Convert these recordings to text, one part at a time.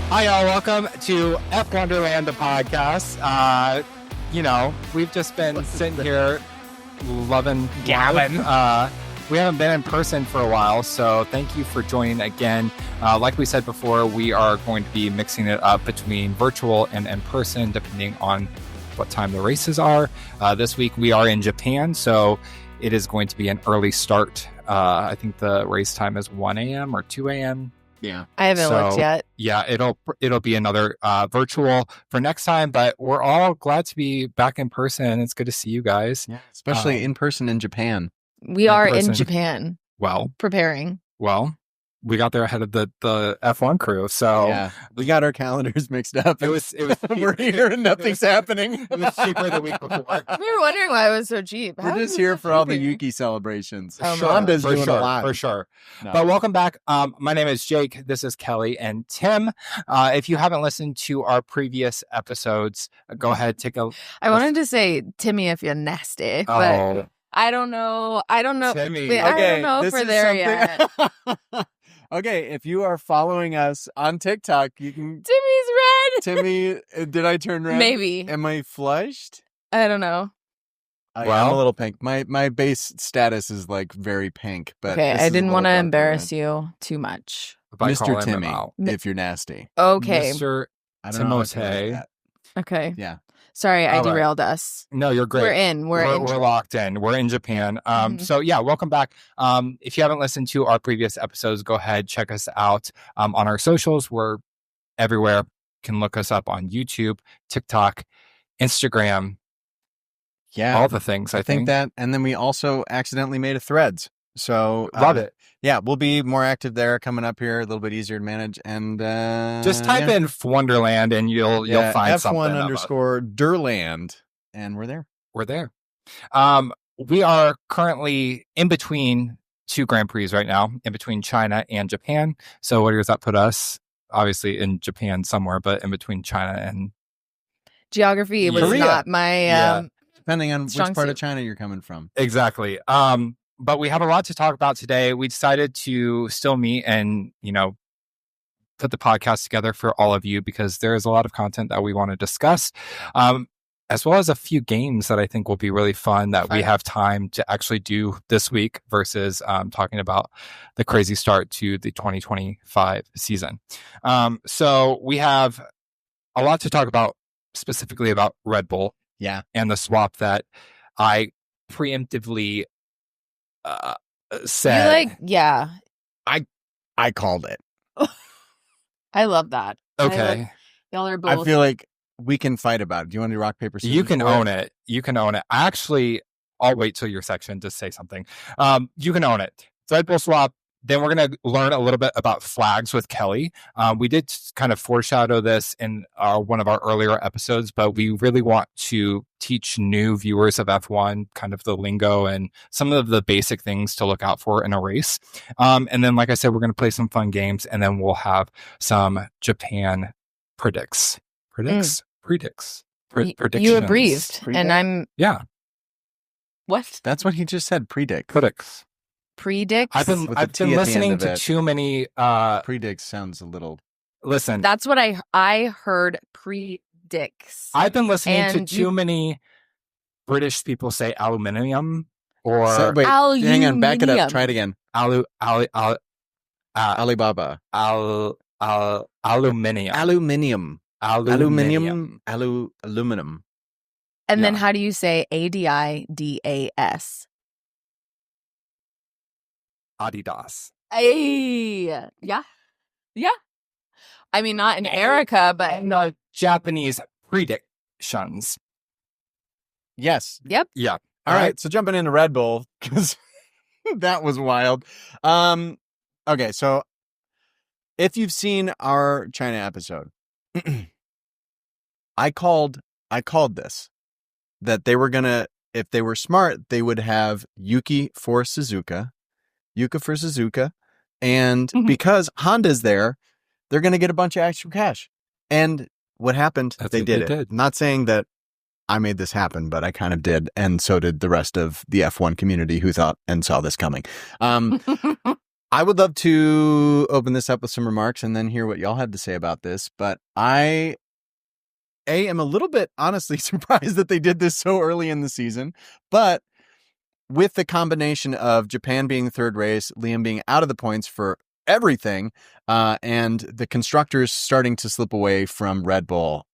Hi, y'all. Welcome to F Wonderland, the podcast. We've just been sitting here loving Gavin. We haven't been in person for a while, so thank you for joining again. Like we said before, we are going to be mixing it up between virtual and in person, depending on what time the races are. This week we are in Japan, so it is going to be an early start. I think the race time is 1 a.m. or 2 a.m. Yeah, I haven't looked yet. Yeah, it'll be another virtual for next time, but we're all glad to be back in person. It's good to see you guys. yeah, especially in person in Japan. We are in Japan. Well, preparing. Well, we got there ahead of the F1 crew, so yeah, we got our calendars mixed up. It was We're here and nothing's happening. It was cheaper the week before. We were wondering why it was so cheap. We're just here for all the Yuki celebrations. Honda's doing a lot for sure. No. But welcome back. My name is Jake. This is Kelley and Tim. If you haven't listened to our previous episodes, go ahead, take a. I wanted to say Timmy if you're nasty, but I don't know. Timmy. I don't know if we're there yet. Okay, if you are following us on TikTok, you can. Timmy's red. Timmy, did I turn red? Maybe. Am I flushed? I don't know. I'm a little pink. My base status is like very pink, but okay, I didn't want to embarrass you too much. Mr. Timmy, if you're nasty. Okay. Mr. Timotei. Okay. Yeah. Sorry, I derailed us. No, you're great. We're locked in. We're in Japan. So yeah, welcome back. If you haven't listened to our previous episodes, go ahead, check us out on our socials. We're everywhere. You can look us up on YouTube, TikTok, Instagram. Yeah. All the things, I think that. And then we also accidentally made a Threads. So love it. Yeah, we'll be more active there coming up here, a little bit easier to manage. And just type in Wonderland and you'll find something. F1_Durland. And we're there. We're there. We are currently in between two Grand Prix right now, in between China and Japan. So where does that put us? Obviously in Japan somewhere, but in between China and geography was Korea. Not my depending on which part suit. of China you're coming from. Exactly. But we have a lot to talk about today. We decided to still meet and, put the podcast together for all of you because there is a lot of content that we want to discuss, as well as a few games that I think will be really fun that we have time to actually do this week versus talking about the crazy start to the 2025 season. So we have a lot to talk about, specifically about Red Bull. Yeah. And the swap that I preemptively said. I called it. I love that. Okay. Y'all are both. I feel like we can fight about it. Do you want to do rock, paper, scissors? You can own it. You can own it. I'll wait till your section to say something. You can own it. Red Bull swap. Then we're going to learn a little bit about flags with Kelley. We did kind of foreshadow this in one of our earlier episodes, but we really want to teach new viewers of F1 kind of the lingo and some of the basic things to look out for in a race. And then, like I said, we're going to play some fun games, and then we'll have some Japan predictions. You breathed, and I'm... Yeah. What? That's what he just said, predicts. Predicts? I've been listening to too many... Predicts sounds a little... Listen. That's what I heard, predicts. I've been listening to too many British people say aluminium or... wait, hang on, back it up. Try it again. Alibaba. Aluminium. Aluminum. And then how do you say ADIDAS? Adidas. Hey, yeah. I mean, not in Erica, but in the Japanese predictions. Yes. Yep. Yeah. All right. So jumping into Red Bull because that was wild. Okay. So if you've seen our China episode, I called this that they were gonna, if they were smart, they would have Yuka for Suzuka, and because Honda's there, they're gonna get a bunch of extra cash. And what happened? They did it. I'm not saying that I made this happen, but I kind of did, and so did the rest of the F1 community who thought and saw this coming. I would love to open this up with some remarks and then hear what y'all have to say about this. But I am a little bit honestly surprised that they did this so early in the season. But with the combination of Japan being the third race, Liam being out of the points for everything, and the constructors starting to slip away from Red Bull,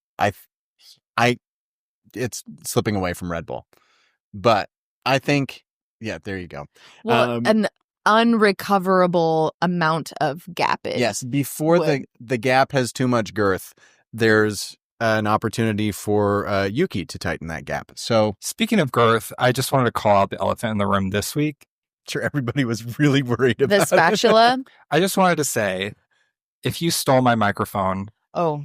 it's slipping away from Red Bull. But I think, yeah, there you go. Well, an unrecoverable amount of gappage. Yes, before the gap has too much girth, there's an opportunity for Yuki to tighten that gap. So, speaking of girth, I just wanted to call out the elephant in the room this week. Sure, everybody was really worried about the spatula. I just wanted to say, if you stole my microphone. Oh,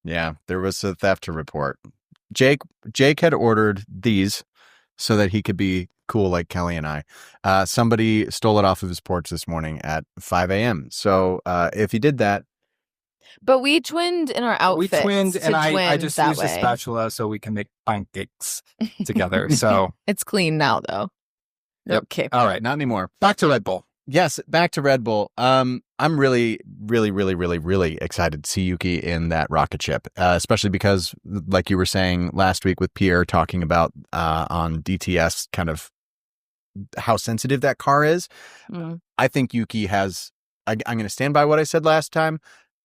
yeah, there was a theft to report. Jake had ordered these so that he could be cool like Kelley and I. Somebody stole it off of his porch this morning at 5 a.m. So if he did that. But we twinned in our outfits. We twinned, and I just used a spatula so we can make pancakes together. So it's clean now, though. Yep. Okay. All right, not anymore. Back to Red Bull. Yes, back to Red Bull. I'm really, really, really, really, really excited to see Yuki in that rocket ship, especially because, like you were saying last week with Pierre talking about on DTS, kind of how sensitive that car is. I think Yuki has. I'm going to stand by what I said last time.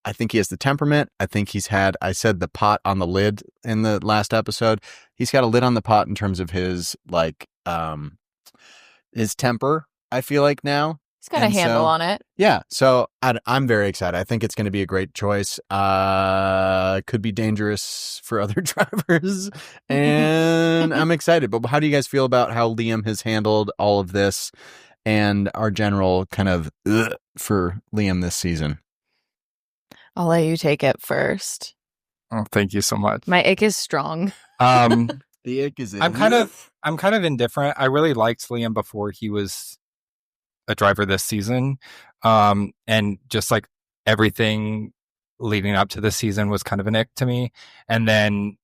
I think he has the temperament. I think I said the pot on the lid in the last episode. He's got a lid on the pot in terms of his his temper, I feel like now. He's got a handle on it. Yeah. So I'm very excited. I think it's going to be a great choice. Could be dangerous for other drivers. And I'm excited. But how do you guys feel about how Liam has handled all of this and our general kind of for Liam this season? I'll let you take it first. Oh, thank you so much. My ick is strong. The ick is. I'm kind of indifferent. I really liked Liam before he was a driver this season, and just like everything leading up to this season was kind of an ick to me. And then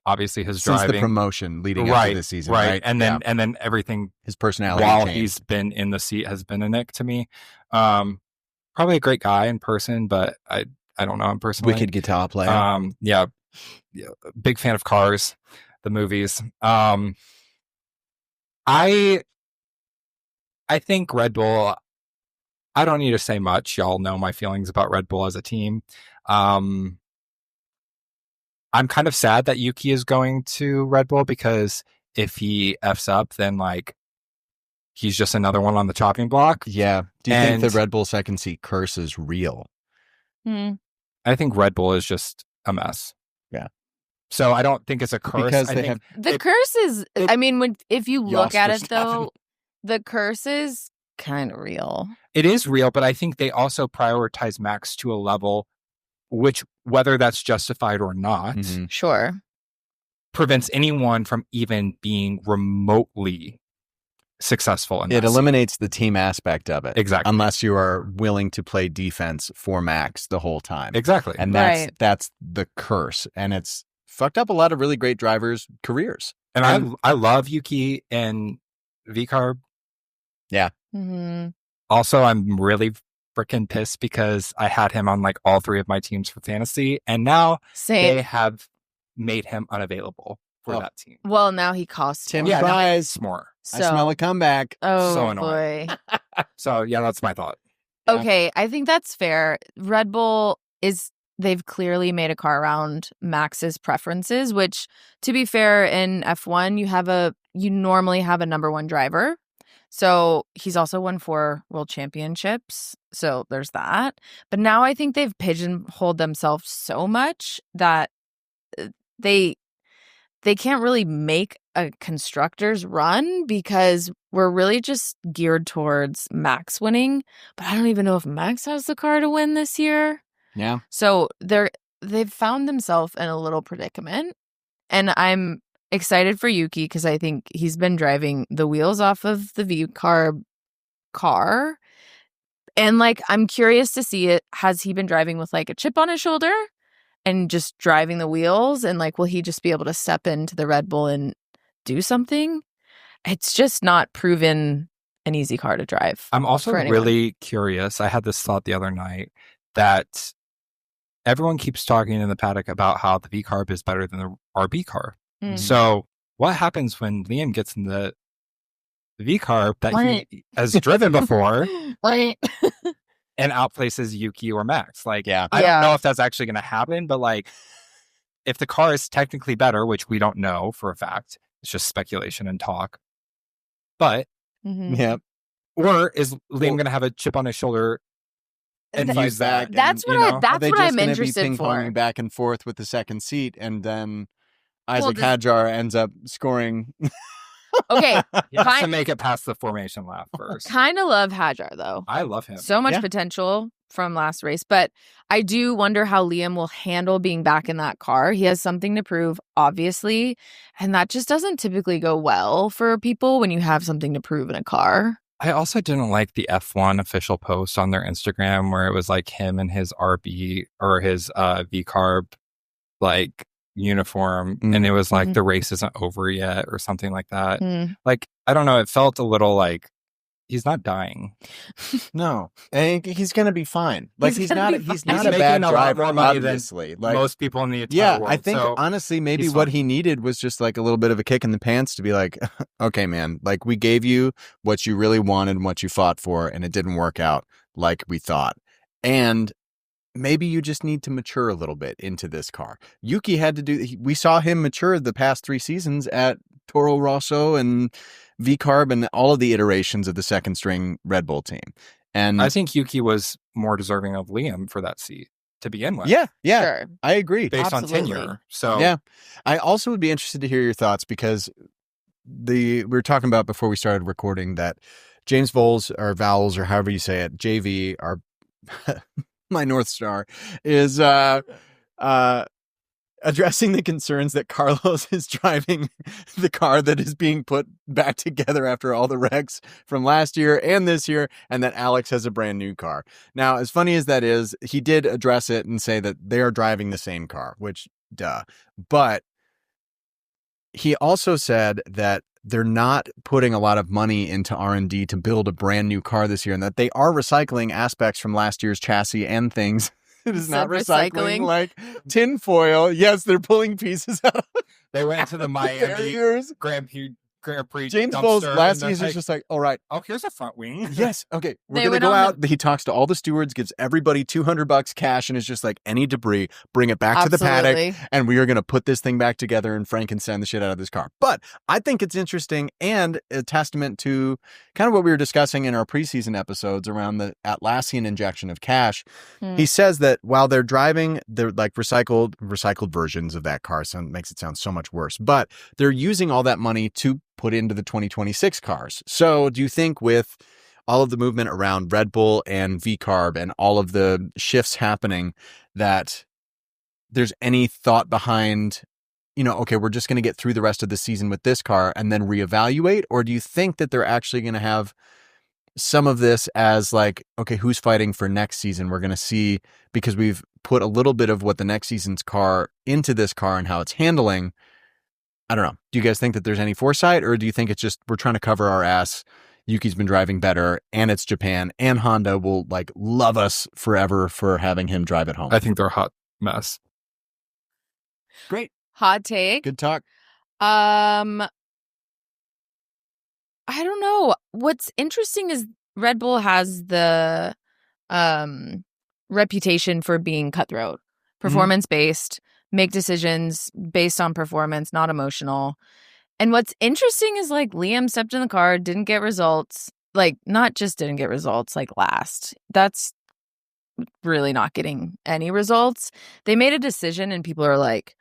obviously his since driving, the promotion leading up to this season, right? And then everything, his personality while changed. He's been in the seat has been an ick to me. Probably a great guy in person, but I don't know him personally. Wicked guitar player. Yeah, big fan of Cars, the movies. I think Red Bull, I don't need to say much. Y'all know my feelings about Red Bull as a team. I'm kind of sad that Yuki is going to Red Bull because if he F's up, then like he's just another one on the chopping block. Yeah. Do you think the Red Bull second seat curse is real? I think Red Bull is just a mess. Yeah. So I don't think it's a curse. Because the curse is, I mean, if you look at it though, the curse is kind of real. It is real, but I think they also prioritize Max to a level which, whether that's justified or not, sure, prevents anyone from even being remotely successful. It eliminates the team aspect of it. Exactly. Unless you are willing to play defense for Max the whole time. Exactly. And that's the curse. And it's fucked up a lot of really great drivers' careers. And I love Yuki and V-Carb. Yeah. Also, I'm really freaking pissed because I had him on like all three of my teams for fantasy, and now they have made him unavailable for that team. Well, now he costs Tim Fries more. I smell a comeback. Oh, so annoying. Boy. So yeah, that's my thought. Okay, I think that's fair. Red Bull they've clearly made a car around Max's preferences, which, to be fair, in F1 you normally have a number one driver. So he's also won 4 world championships. So there's that. But now I think they've pigeonholed themselves so much that they can't really make a constructor's run because we're really just geared towards Max winning. But I don't even know if Max has the car to win this year. Yeah. So they've found themselves in a little predicament. And I'm excited for Yuki because I think he's been driving the wheels off of the V-Carb car. And like, I'm curious to see it. Has he been driving with like a chip on his shoulder and just driving the wheels? And like, will he just be able to step into the Red Bull and do something? It's just not proven an easy car to drive. I'm also for anyone. really curious. I had this thought the other night that everyone keeps talking in the paddock about how the V carb is better than the RB car. So what happens when Liam gets in the V carb that he has driven before and outplaces Yuki or Max? Like, I don't know if that's actually going to happen, but like, if the car is technically better, which we don't know for a fact, it's just speculation and talk. But or is Liam going to have a chip on his shoulder and use that? That's what I'm interested be for. Back and forth with the second seat, and then Isaac Hadjar ends up scoring. Okay, he has to make it past the formation lap first. Kind of love Hadjar though. I love him. So much potential from last race, but I do wonder how Liam will handle being back in that car. He has something to prove, obviously, and that just doesn't typically go well for people when you have something to prove in a car. I also didn't like the F1 official post on their Instagram where it was like him and his RB or his V carb like uniform, and it was like the race isn't over yet or something like that. Like, I don't know, it felt a little like he's not dying. No, and he's gonna be fine. Like he's not a making bad a lot driver, more money obviously. than like most people in the entire world. I think honestly maybe what he needed was just like a little bit of a kick in the pants to be like, okay, man, like we gave you what you really wanted and what you fought for, and it didn't work out like we thought. And maybe you just need to mature a little bit into this car. Yuki had to we saw him mature the past 3 seasons at Toro Rosso and V-Carb and all of the iterations of the second string Red Bull team. And I think Yuki was more deserving of Liam for that seat to begin with. Yeah, sure. I agree. Based on tenure. So yeah, I also would be interested to hear your thoughts because we were talking about before we started recording that James Vowles or however you say it, JV, our my North Star, is addressing the concerns that Carlos is driving the car that is being put back together after all the wrecks from last year and this year, and that Alex has a brand new car. Now, as funny as that is, he did address it and say that they are driving the same car, which, duh. But he also said that they're not putting a lot of money into R&D to build a brand new car this year, and that they are recycling aspects from last year's chassis and things. It is not recycling like tinfoil. Yes, they're pulling pieces out. They went to the Miami Grand Prix James Vowles last season is just like, all right. Oh, here's a front wing. Yes. Okay. We're going to go out. He talks to all the stewards, gives everybody $200 cash, and is just like, any debris, bring it back to the paddock, and we are going to put this thing back together and Frankenstein the shit out of this car. But I think it's interesting and a testament to kind of what we were discussing in our preseason episodes around the Atlassian injection of cash. He says that while they're driving, they're like recycled versions of that car. So it makes it sound so much worse. But they're using all that money to put into the 2026 cars. So do you think with all of the movement around Red Bull and V-Carb and all of the shifts happening that there's any thought behind, okay, we're just going to get through the rest of the season with this car and then reevaluate? Or do you think that they're actually going to have some of this as like, okay, who's fighting for next season? We're going to see, because we've put a little bit of what the next season's car into this car and how it's handling. I don't know. Do you guys think that there's any foresight, or do you think it's just we're trying to cover our ass? Yuki's been driving better, and it's Japan, and Honda will like love us forever for having him drive at home. I think they're a hot mess. Great. Hot take. Good talk. I don't know. What's interesting is Red Bull has the reputation for being cutthroat, performance-based, make decisions based on performance, not emotional. And what's interesting is like Liam stepped in the car, didn't get results. Like not just didn't get results, like last. That's really not getting any results. They made a decision and people are like,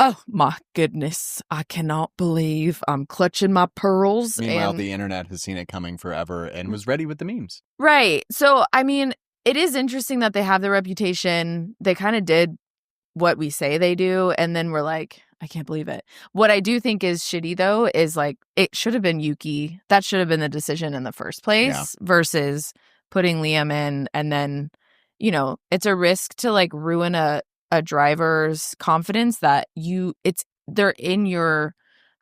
oh my goodness, I cannot believe I'm clutching my pearls. Meanwhile, the internet has seen it coming forever and was ready with the memes. Right. So, I mean, it is interesting that they have the reputation. They kind of did what we say they do, and then we're like, I can't believe it. What I do think is shitty, though, is like it should have been Yuki. That should have been the decision in the first place versus putting Liam in, and then, it's a risk to like ruin a driver's confidence that they're in your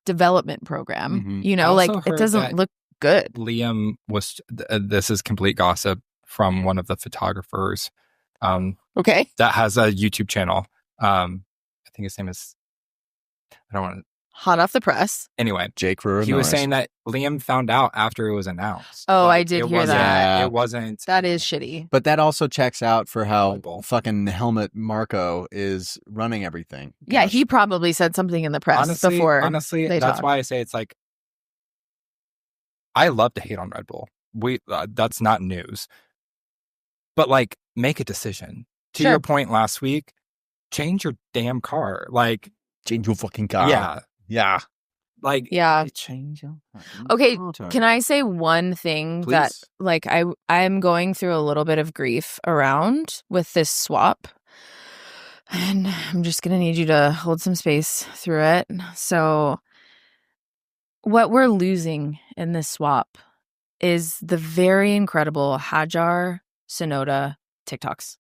development program. Like it doesn't look good. Liam was. This is complete gossip from one of the photographers. Okay. That has a YouTube channel. I think his name is. I don't want to. Hot off the press. Anyway, Jake Brewer. he was saying that Liam found out after it was announced. Oh, I did hear that. It wasn't. That is shitty. But that also checks out for how Volleyball. fucking Helmut Marko is running everything. Yeah, he probably said something in the press before. Honestly, they that's talked. why I say it's like. I love to hate on Red Bull. That's not news. But like, make a decision. To your point last week, change your damn car. Like, change your fucking car. Yeah. Yeah. Like, change your Okay, can I say one thing that like I'm going through a little bit of grief around with this swap, and I'm just gonna need you to hold some space through it. So what we're losing in this swap is the very incredible Hajar Tsunoda TikToks.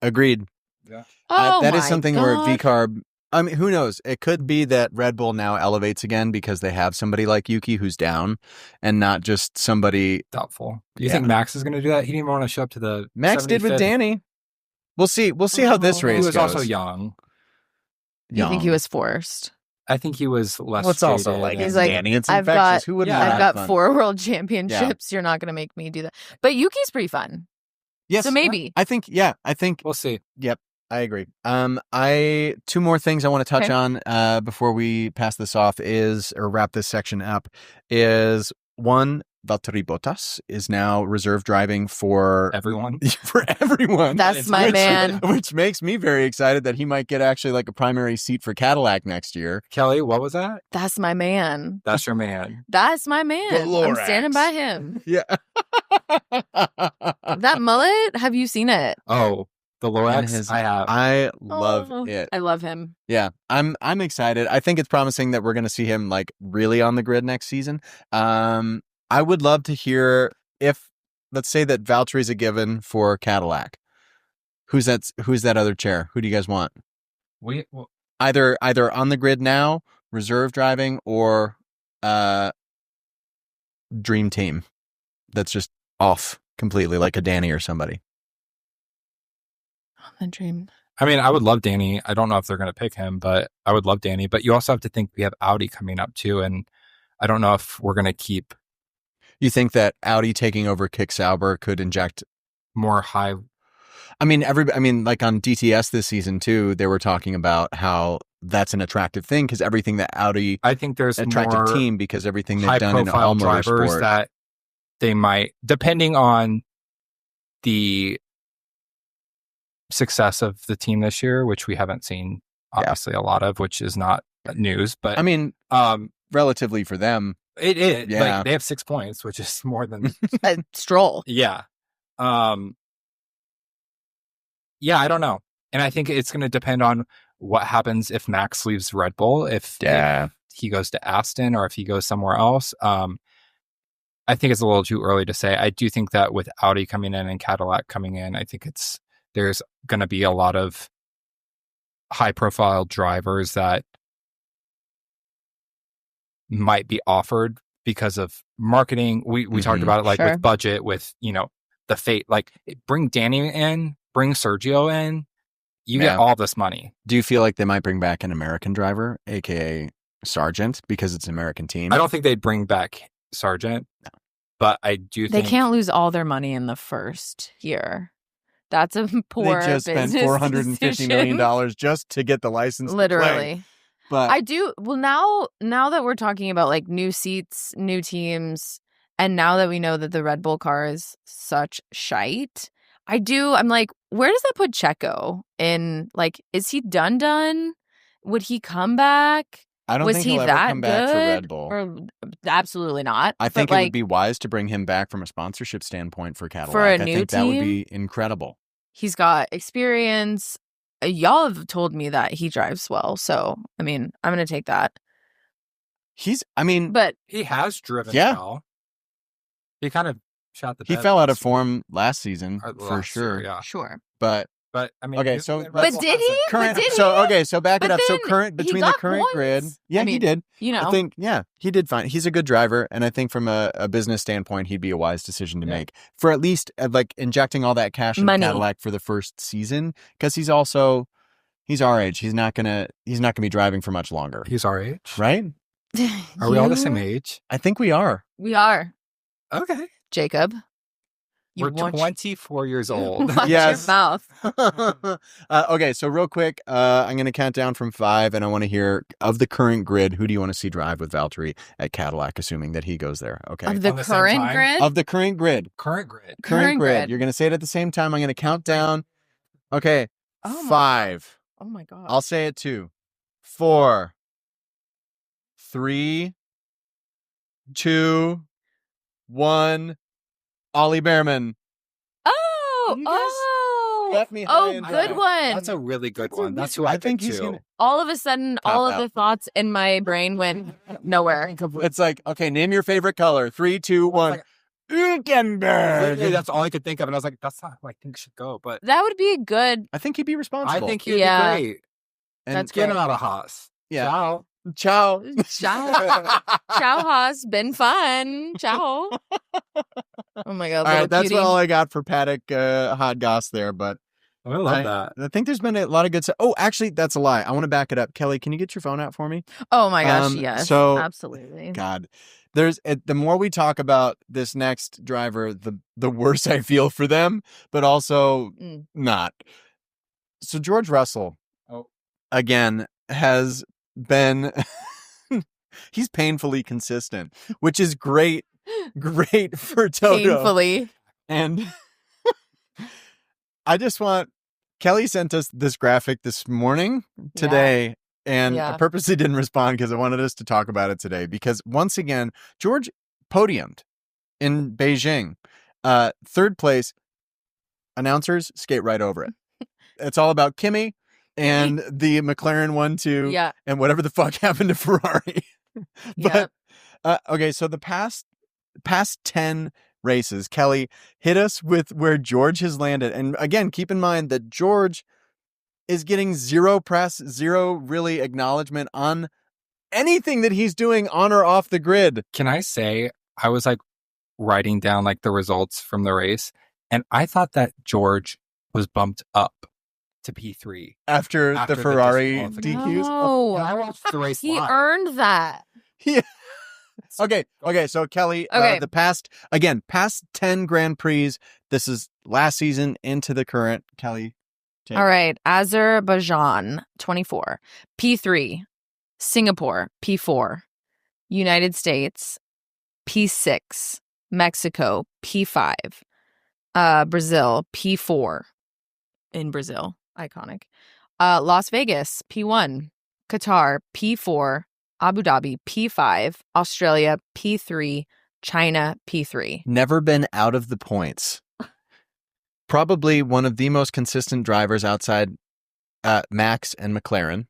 Agreed. Yeah. That is something where VCarb. I mean, who knows? It could be that Red Bull now elevates again because they have somebody like Yuki who's down, and not just somebody. Doubtful. Do you think Max is going to do that? He didn't even want to show up to the. Max 75th. did with Danny. We'll see. We'll see how this race goes. He was also young. You think he was forced? I think he was less. Well, it's also like he's like Danny. It's infectious. Who wouldn't? I've got 4 world championships. Yeah. You're not going to make me do that. But Yuki's pretty fun. Yes. So maybe. I think. Yeah. I think we'll see. Yep. I agree. 2 more things I want to touch on before we pass this off or wrap this section up is one, Valtteri Bottas is now reserve driving for everyone. For everyone. That's my man. Which makes me very excited that he might get actually like a primary seat for Cadillac next year. Kelley, what was that? That's my man. That's your man. That's my man. I'm standing by him. Yeah. That mullet, have you seen it? Oh. The Lorax, I have. I love it. I love him. Yeah, I'm excited. I think it's promising that we're going to see him like really on the grid next season. I would love to hear if, let's say that Valtteri's a given for Cadillac. Who's that other chair? Who do you guys want? Either on the grid now, reserve driving, or dream team that's just off completely, like a Danny or somebody. The dream. I mean, I would love Danny. I don't know if they're going to pick him, but I would love Danny. But you also have to think we have Audi coming up too, and I don't know if we're going to keep. You think that Audi taking over Kick Sauber could inject more high? I mean, like on DTS this season too, they were talking about how that's an attractive thing because everything that Audi, I think there's attractive more team because everything they've done in all drivers motorsport that they might, depending on the success of the team this year, which we haven't seen obviously a lot of, which is not news, but I mean, relatively for them, it is. Yeah, like, they have 6 points, which is more than a Stroll. Yeah, yeah, I don't know, and I think it's going to depend on what happens if Max leaves Red Bull, if he goes to Aston or if he goes somewhere else. I think it's a little too early to say. I do think that with Audi coming in and Cadillac coming in, I think there's going to be a lot of high-profile drivers that might be offered because of marketing. We talked about it like with budget, with, the fate. Like, bring Danny in, bring Sergio in, you get all this money. Do you feel like they might bring back an American driver, aka Sargent, because it's an American team? I don't think they'd bring back Sargent, but I do think they can't lose all their money in the first year. That's a poor They just spent $450 million just to get the license. Literally. To play. But I do. Well, now that we're talking about like new seats, new teams, and now that we know that the Red Bull car is such shite, I'm like, where does that put Checo in? Like, is he done? Would he come back? I don't think he'll ever come back for Red Bull. Or absolutely not. I think it would be wise to bring him back from a sponsorship standpoint for Cadillac. For a new team? That would be incredible. He's got experience. Y'all have told me that he drives well. So, I mean, I'm going to take that. But he has driven well. He kind of shot the bed. He fell out of form last season, for sure. Yeah. Sure. But But I mean, Okay, so But did he? current. But did So he? so back it But up. So then current he between the got current points. grid. Yeah, I mean, he did. You know, I think he did fine. He's a good driver, and I think from a business standpoint, he'd be a wise decision to make for at least like injecting all that cash in Cadillac for the first season, because he's our age. He's not gonna be driving for much longer. He's our age, right? Are we all the same age? I think we are. We are. Okay, Jacob. We're 24 years old. Yes. Your mouth. Okay, so real quick, I'm going to count down from 5, and I want to hear, of the current grid, who do you want to see drive with Valtteri at Cadillac, assuming that he goes there? Okay. Of the current grid? Of the current grid. Current grid. Current grid. You're going to say it at the same time. I'm going to count down. Okay. 5. Oh, my God. I'll say it too. 4, 3, 2, 1. Ollie Behrman. Left me high and good dry. one. That's a really good one. That's who I think picked he's too. gonna all of a sudden, all of the thoughts in my brain went nowhere. It's like, okay, name your favorite color. 3, 2, 1. Hülkenberg. That's all I could think of, and I was like, "That's not who I think should go." But That would be a good. I think he'd be responsible. I think he'd be great. And That's Get great. him out of Haas. Yeah. Ciao. Ciao. Ciao. Ciao, Haas. Been fun. Ciao. Oh my God. All right, that's cutie. all I got for Paddock hot goss there, but I love that. I think there's been a lot of good stuff. Oh, actually, that's a lie. I want to back it up. Kelley, can you get your phone out for me? Oh my gosh, yes. So, absolutely. God, the more we talk about this next driver, the worse I feel for them, but also not. So George Russell, again, has been he's painfully consistent, which is great for Toto. Painfully. And I just want, Kelley sent us this graphic this morning, today, and I purposely didn't respond because I wanted us to talk about it today, because once again, George podiumed in Beijing. 3rd place, announcers skate right over it. It's all about Kimi and the McLaren 1-2 and whatever the fuck happened to Ferrari. But okay, so the past 10 races, Kelley, hit us with where George has landed. And again, keep in mind that George is getting zero press, zero really acknowledgement on anything that he's doing on or off the grid. Can I say, I was like writing down like the results from the race, and I thought that George was bumped up to P3 after the Ferrari DQs. No. I watched the race He live. earned that. Yeah. Okay. So Kelley, the past 10 Grand Prix, this is last season into the current. Kelley. All right. Azerbaijan, 24. P3. Singapore, P4. United States, P6. Mexico, P5. Brazil, P4. In Brazil. Iconic. Las Vegas, P1. Qatar, P4. Abu Dhabi, P5. Australia, P3. China, P3. Never been out of the points. Probably one of the most consistent drivers outside Max and McLaren.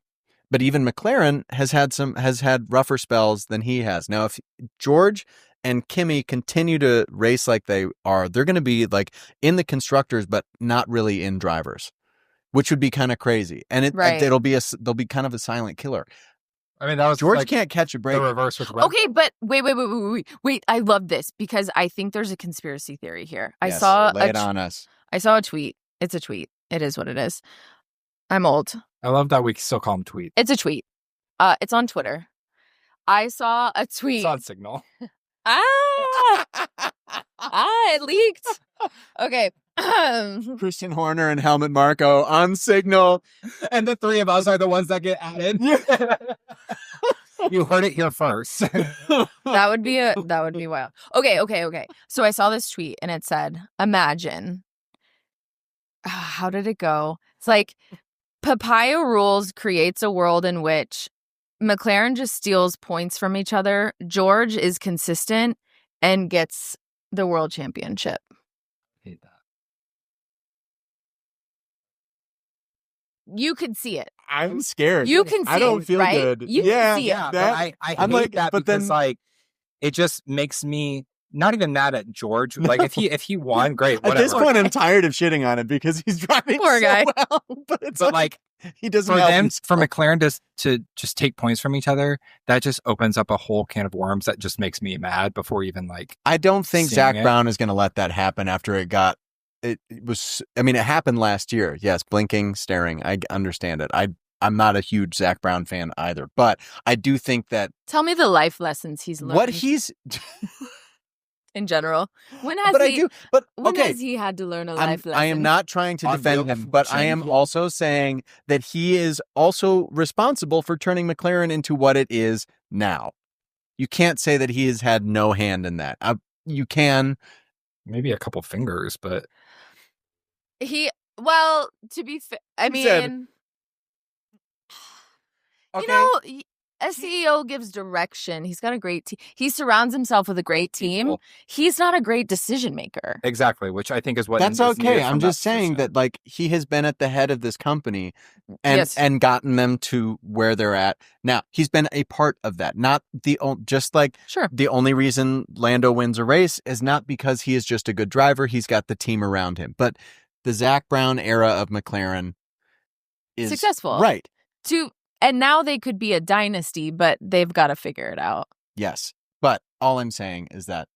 But even McLaren has had rougher spells than he has. Now, if George and Kimi continue to race like they are, they're going to be like in the constructors, but not really in drivers, which would be kind of crazy. And they'll be kind of a silent killer. I mean, that was George like can't catch a break. The reverse with Red. Okay, but wait. I love this because I think there's a conspiracy theory here. Lay it on us. I saw a tweet. It's a tweet. It is what it is. I'm old. I love that we still call them tweets. It's a tweet. It's on Twitter. I saw a tweet. It's on Signal. It leaked. Okay. Christian Horner and Helmut Marko on Signal. And the 3 of us are the ones that get added. You heard it here first. That would be wild. Okay. So I saw this tweet and it said, imagine. How did it go? It's like Papaya Rules creates a world in which McLaren just steals points from each other. George is consistent and gets the world championship. I hate that. You could see it. I'm scared. You can see it. I don't feel right? good. You can see it. But I hate that because like it just makes me not even mad at George. Like if he won, great. Whatever. At this point, I'm tired of shitting on it because he's driving Poor guy. well. But like he doesn't for McLaren to just take points from each other, that just opens up a whole can of worms that just makes me mad before even like. I don't think Zach it. Brown is going to let that happen after it got. It was. I mean, it happened last year. Yes, blinking, staring. I understand it. I'm not a huge Zach Brown fan either, but I do think that. Tell me the life lessons he's learned. What he's. In general, when has he had to learn a life lesson? I am not trying to defend him, but I am also saying that he is also responsible for turning McLaren into what it is now. You can't say that he has had no hand in that. You can. Maybe a couple fingers, but. To be fair, I mean, okay. A CEO gives direction. He's got a great team. He surrounds himself with a great team. He's not a great decision maker. Exactly, which I think is what that's okay. I'm just saying that like he has been at the head of this company and gotten them to where they're at. Now, he's been a part of that. Not the the only reason Lando wins a race is not because he is just a good driver. He's got the team around him. But the Zach Brown era of McLaren is successful. Right. And now they could be a dynasty, but they've got to figure it out. Yes. But all I'm saying is that.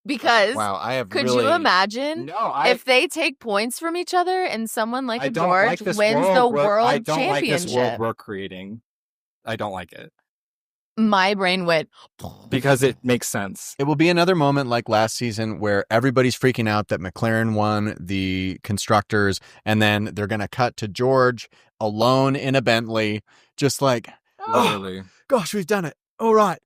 Because could you imagine if they take points from each other and someone like a George wins the world championship? I don't like this world we're creating. I don't like it. My brain went. Because it makes sense. It will be another moment like last season where everybody's freaking out that McLaren won the constructors, and then they're going to cut to George alone in a Bentley, just like, literally. Gosh, we've done it. All right.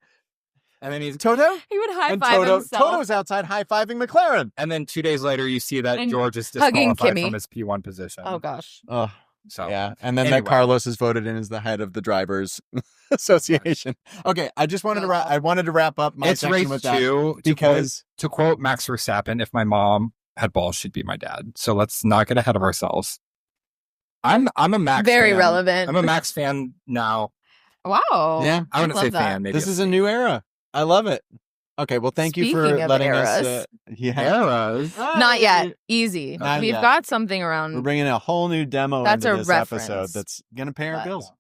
And then he's Toto. He would high five himself. Toto's outside high fiving McLaren. And then 2 days later, you see that George is disqualified from his P1 position. Oh gosh. Oh. So yeah, and then that Carlos is voted in as the head of the Drivers Association. Okay, I just wanted to I wanted to wrap up my section with that because to quote Max Verstappen, if my mom had balls, she'd be my dad. So let's not get ahead of ourselves. I'm a Max very fan. relevant. I'm a Max fan now. Wow. Yeah, I wouldn't say that. Fan. Maybe this is a new era. I love it. Okay, well, thank you for letting us. Eras. Not yet. Easy. We've got something around. We're bringing a whole new demo into this reference. episode that's going to pay our bills.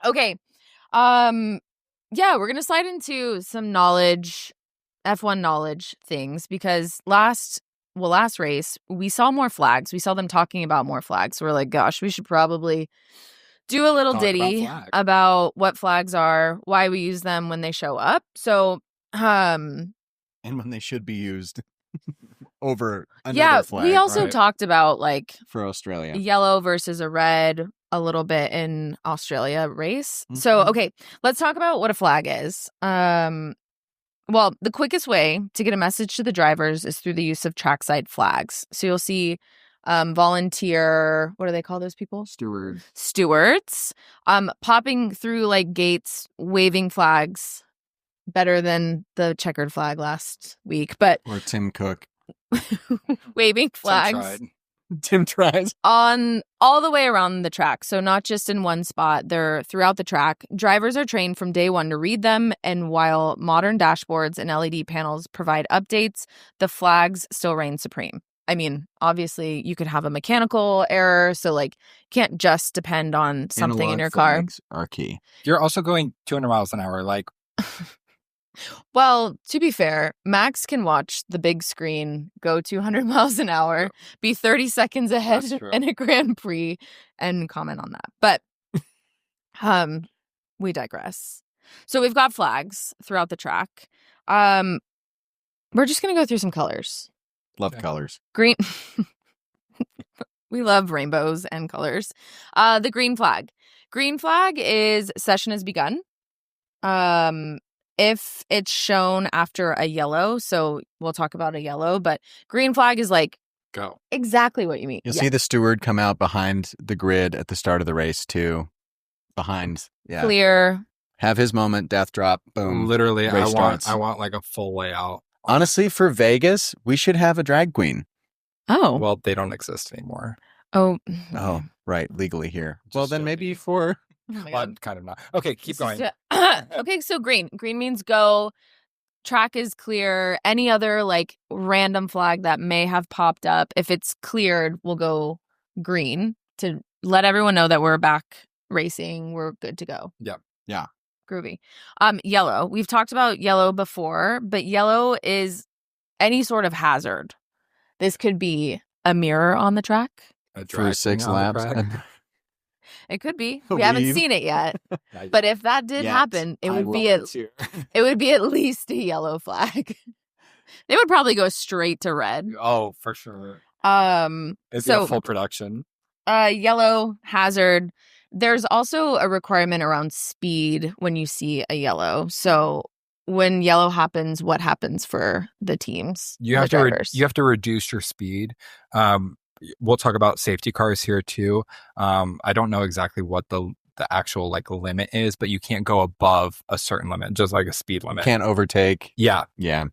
Okay. We're going to slide into some knowledge, F1 knowledge things, because last race, we saw more flags. We saw them talking about more flags. So we're like, gosh, we should probably do a little ditty about what flags are, why we use them when they show up. So, and when they should be used over another flag. We also talked about like for Australia, yellow versus a red a little bit in Australia race. Mm-hmm. So, okay, let's talk about what a flag is. Well, the quickest way to get a message to the drivers is through the use of trackside flags. So you'll see volunteer, what do they call those people? Stewards popping through like gates, waving flags. Better than the checkered flag last week, but or Tim Cook waving flags. Tim tries on all the way around the track, so not just in one spot. They're throughout the track. Drivers are trained from day one to read them, and while modern dashboards and LED panels provide updates, the flags still reign supreme. I mean, obviously, you could have a mechanical error, so like can't just depend on something in your car. Flags are key. You're also going 200 miles an hour, like. Well, to be fair, Max can watch the big screen go 200 miles an hour, be 30 seconds ahead in a Grand Prix, and comment on that. But we digress. So we've got flags throughout the track. We're just going to go through some colors. Love colors. Green. We love rainbows and colors. The green flag. Green flag is session has begun. If it's shown after a yellow, so we'll talk about a yellow, but green flag is like go. Exactly what you mean. You'll see the steward come out behind the grid at the start of the race too. Behind, clear. Have his moment, death drop, boom. Literally, I want like a full layout. Honestly, for Vegas, we should have a drag queen. Oh. Well, they don't exist anymore. Oh, right. Legally here. Well, then maybe for... Oh well, kind of not. Okay, keep going. Okay, so green. Green means go. track is clear. Any other like random flag that may have popped up, if it's cleared, we'll go green to let everyone know that we're back racing. We're good to go. Yeah. Groovy. Yellow. We've talked about yellow before, but yellow is any sort of hazard. This could be a mirror on the track. For 6 laps. It could be. We haven't seen it yet. But if that did happen, it would be at least a yellow flag. They would probably go straight to red. Oh, for sure. It'd be a full production. Yellow hazard. There's also a requirement around speed when you see a yellow. So when yellow happens, what happens for the teams? You have to reduce your speed. We'll talk about safety cars here too. I don't know exactly what the actual like limit is, but you can't go above a certain limit, just like a speed limit. Can't overtake. Yeah. You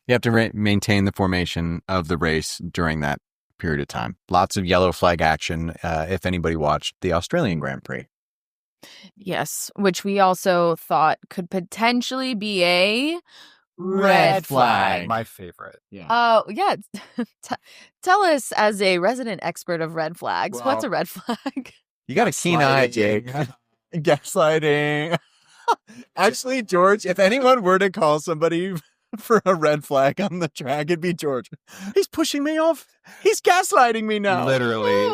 have to maintain the formation of the race during that period of time. Lots of yellow flag action. If anybody watched the Australian Grand Prix. Yes, which we also thought could potentially be a red flag. My favorite. Yeah. Yeah. Tell us, as a resident expert of red flags, what's a red flag? You got a keen eye, Jake. Gaslighting. Actually, George, if anyone were to call somebody for a red flag on the track, it'd be George. He's pushing me off. He's gaslighting me now. Literally.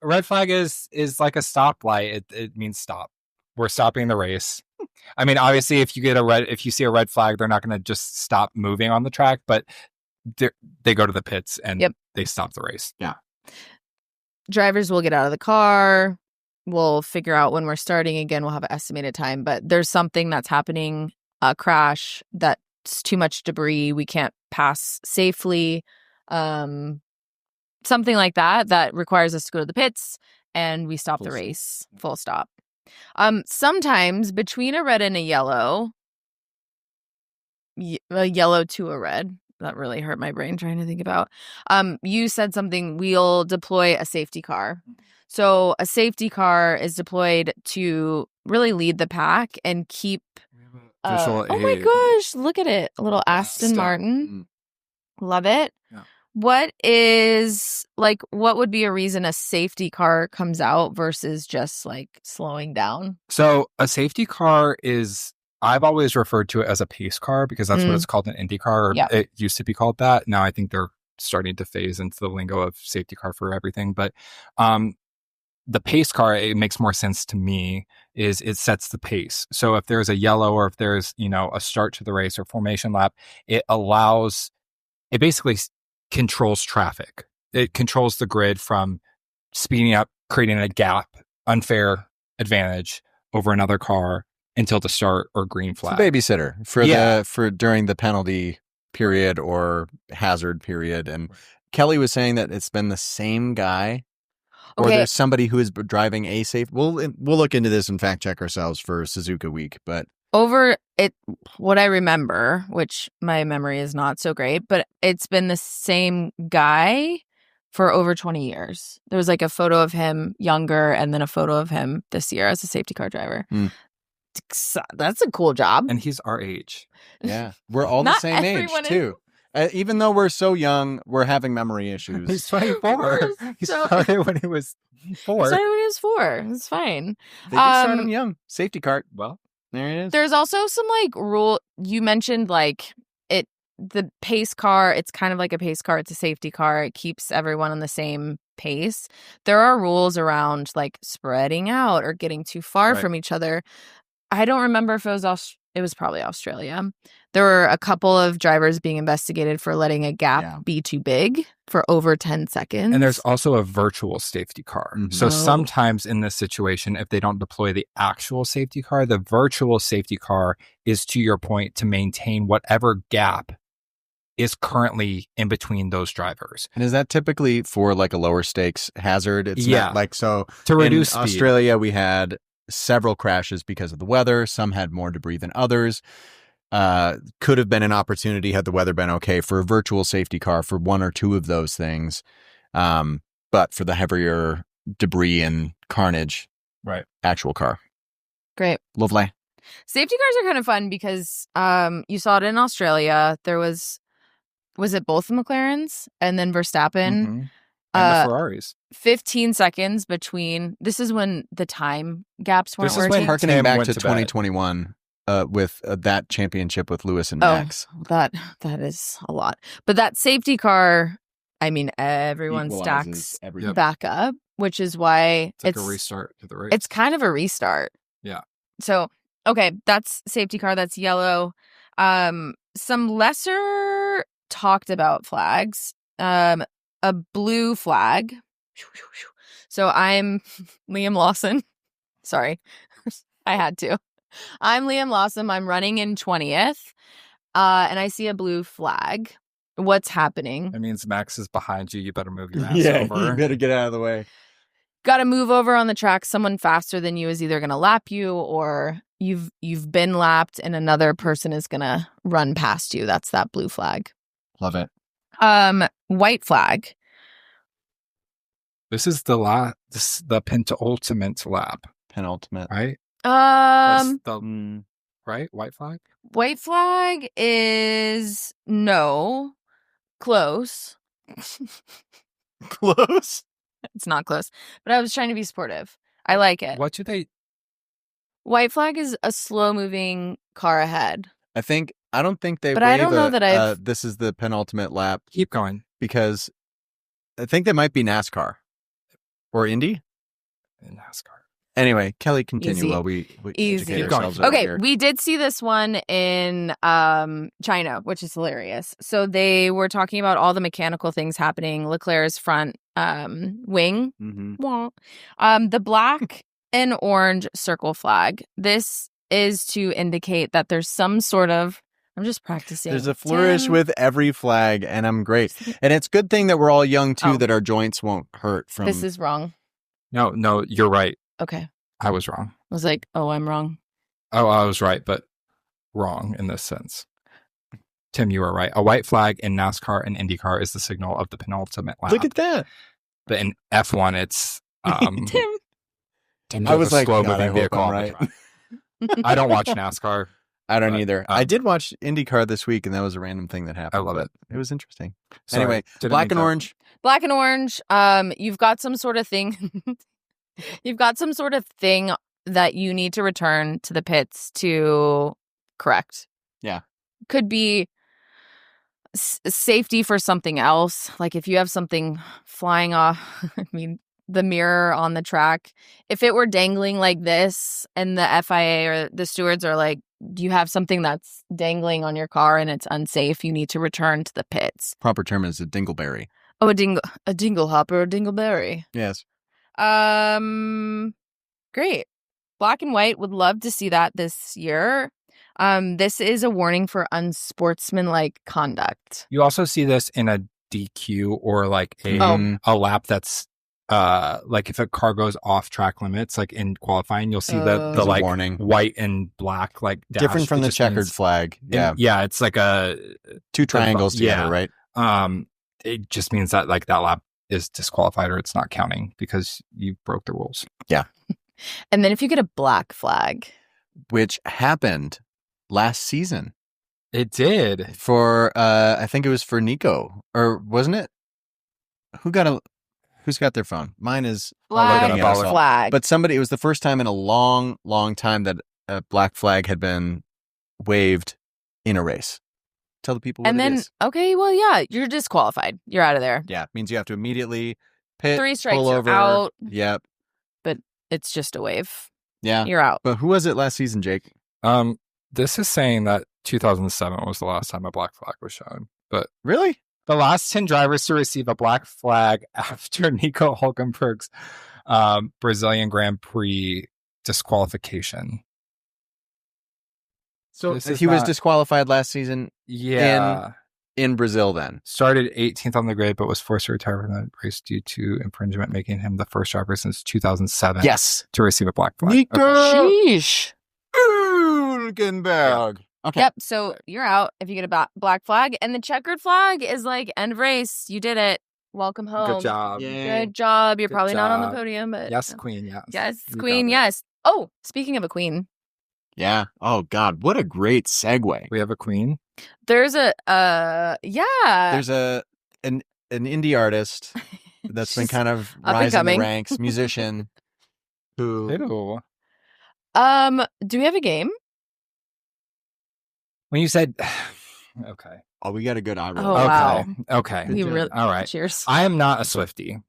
Red flag is like a stoplight. It means stop. We're stopping the race. I mean, obviously, if you see a red flag, they're not going to just stop moving on the track, but they go to the pits and they stop the race. Yeah. Drivers will get out of the car. We'll figure out when we're starting again. We'll have an estimated time, but there's something that's happening, a crash that's too much debris. We can't pass safely. Something like that requires us to go to the pits and we stop the race. Full stop. Sometimes between a red and a yellow to a red, that really hurt my brain trying to think about. You said something, we'll deploy a safety car. So a safety car is deployed to really lead the pack and keep oh my gosh, look at it. A little Aston Martin. Love it. Yeah. What would be a reason a safety car comes out versus just like slowing down? So a safety car I've always referred to it as a pace car because that's what it's called in IndyCar. It used to be called that. Now I think they're starting to phase into the lingo of safety car for everything. But the pace car, it makes more sense to me, is it sets the pace. So if there's a yellow or if there's, a start to the race or formation lap, it basically controls traffic. It controls the grid from speeding up, creating a gap, unfair advantage over another car until the start or green flag. It's a babysitter for during the penalty period or hazard period. And Kelley was saying that it's been the same guy. Or there's somebody who is driving a safe. We'll look into this and fact check ourselves for Suzuka Week. But what I remember, which my memory is not so great, but it's been the same guy for over 20 years. There was like a photo of him younger and then a photo of him this year as a safety car driver. That's a cool job. And he's our age. Yeah. We're all the same age, too. Even though we're so young, we're having memory issues. He's 24. He started when he was 4. It's fine. They just started him young. Safety car. Well, there it is. There's also some rule. You mentioned the pace car. It's kind of like a pace car. It's a safety car. It keeps everyone on the same pace. There are rules around spreading out or getting too far from each other. I don't remember if it was probably Australia. There were a couple of drivers being investigated for letting a gap be too big for over 10 seconds. And there's also a virtual safety car. Mm-hmm. So sometimes in this situation, if they don't deploy the actual safety car, the virtual safety car is, to your point, to maintain whatever gap is currently in between those drivers. And is that typically for a lower stakes hazard? It's not so to reduce in speed. Australia, we had several crashes because of the weather. Some had more debris than others. Could have been an opportunity had the weather been okay for a virtual safety car for one or two of those things. But for the heavier debris and carnage, right? Actual car. Great. Lovely. Safety cars are kind of fun because you saw it in Australia. There was it both the McLarens and then Verstappen? Mm-hmm. And the Ferraris. 15 seconds between. This is when the time gaps weren't This is working. when Harkening Tim back went to to bed. 2021 with that championship with Lewis and Max. That is a lot. But that safety car, I mean, everyone Equalizes stacks everything. back up, which is why It's like a restart to the race. It's kind of a restart. Yeah. So, okay, that's safety car. That's yellow. Some lesser talked about flags. A blue flag. So I'm Liam Lawson. Sorry. I had to. I'm Liam Lawson. I'm running in 20th. And I see a blue flag. What's happening? That means Max is behind you. You better move your ass over. You better get out of the way. Got to move over on the track. Someone faster than you is either going to lap you or you've been lapped and another person is going to run past you. That's that blue flag. Love it. White flag. This is the penultimate lap, Penultimate. right? Right? White flag? White flag is no. Close. Close. It's not close. But I was trying to be supportive. I like it. What do they... White flag is a slow-moving car ahead. I don't think they But I don't know that this is the penultimate lap Keep going. because I think that might be NASCAR or Indy. In NASCAR. Anyway, Kelley, continue Easy. while we Easy. educate Keep going. ourselves over Okay, here. we did see this one in China, which is hilarious. So they were talking about all the mechanical things happening. Leclerc's front wing. Mhm. The black and orange circle flag. This is to indicate that there's some sort of... I'm just practicing. There's a flourish Tim. with every flag, and I'm great. And it's a good thing that we're all young, too, Oh. that our joints won't hurt from... This is wrong. No, you're right. Okay. I was wrong. I was like, oh, I'm wrong. Oh, I was right, but wrong in this sense. Tim, you were right. A white flag in NASCAR and IndyCar is the signal of the penultimate lap. Look at that. But in F1, it's Tim. I was like, slow God, I moving hope vehicle I'm on the right. track. I don't watch NASCAR. I don't But, either. I did watch IndyCar this week, and that was a random thing that happened. I love but it. It was interesting. Sorry, Anyway, didn't black mean and to- orange. Black and orange. You've got some sort of thing. You've got some sort of thing that you need to return to the pits to correct. Yeah. Could be safety for something else. Like if you have something flying off, I mean, the mirror on the track. If it were dangling like this and the FIA or the stewards are like, you have something that's dangling on your car and it's unsafe, you need to return to the pits. Proper term is a dingleberry. Oh, a dingle hopper, a dingleberry. Yes. Great. Black and white, would love to see that this year. This is a warning for unsportsmanlike conduct. You also see this in a DQ or like Mm. a lap that's like if a car goes off track limits, like in qualifying, you'll see the There's a like warning. white and black like dash. Different from It the just checkered means- flag. Yeah. yeah, it's like a Two triangles yeah. together, right? It just means that like that lap is disqualified or it's not counting because you broke the rules. And then if you get a black flag, Which happened last season It did. for I think it was for Nico, or wasn't it? Who's got their phone? Mine is black looking at us all. flag. But somebody, it was the first time in a long, long time that a black flag had been waved in a race. Tell the people what and it then, is. okay, well, yeah, you're disqualified. You're out of there. Yeah, means you have to immediately pit, 3 strikes, pull you're over. out. Yep. It's just a wave. Yeah. You're out. But who was it last season, Jake? This is saying that 2007 was the last time a black flag was shown. But Really? the last 10 drivers to receive a black flag after Nico Hulkenberg's Brazilian Grand Prix disqualification. So This is he was not- disqualified last season Yeah. in Brazil then. Started 18th on the grid, but was forced to retire from the race due to infringement, making him the first driver since 2007 Yes. to receive a black flag. Nico Okay. Sheesh. Hulkenberg. Okay. Yep. So you're out if you get a black flag. And the checkered flag is like, end of race. You did it. Welcome home. Good job. Good job. You're Good probably not on the job. podium, but Yes, Queen. Yes. yes, You queen. got it. Yes. Oh, speaking of a queen, Yeah. Oh God, what a great segue. We have a queen. There's a yeah. There's an indie artist that's been She's kind of up and rising the coming. ranks, musician who Ew. Do we have a game? When you said, okay. Oh, we got a good eye roll. Oh, wow. Okay. We really All right. Cheers. I am not a Swiftie.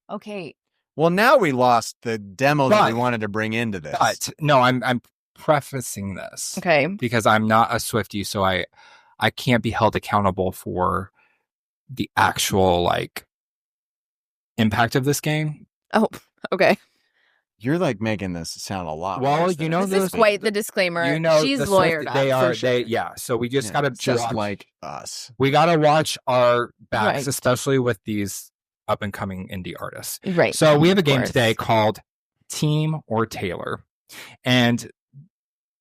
Okay. Well, now we lost the demo that we But- wanted to bring into this. But no, I'm prefacing this. Okay. Because I'm not a Swiftie, so I can't be held accountable for the actual like impact of this game. Oh, okay. You're like making this sound a lot. Well, worse you than know it This is those- quite the disclaimer. You know, She's the lawyered Swiftie, up, they are for sure. yeah. So we just Yeah, gotta just watch- like us. we gotta watch our backs, Right. especially with these up and coming indie artists. Right. So we have a of game course. today called Team or Taylor. And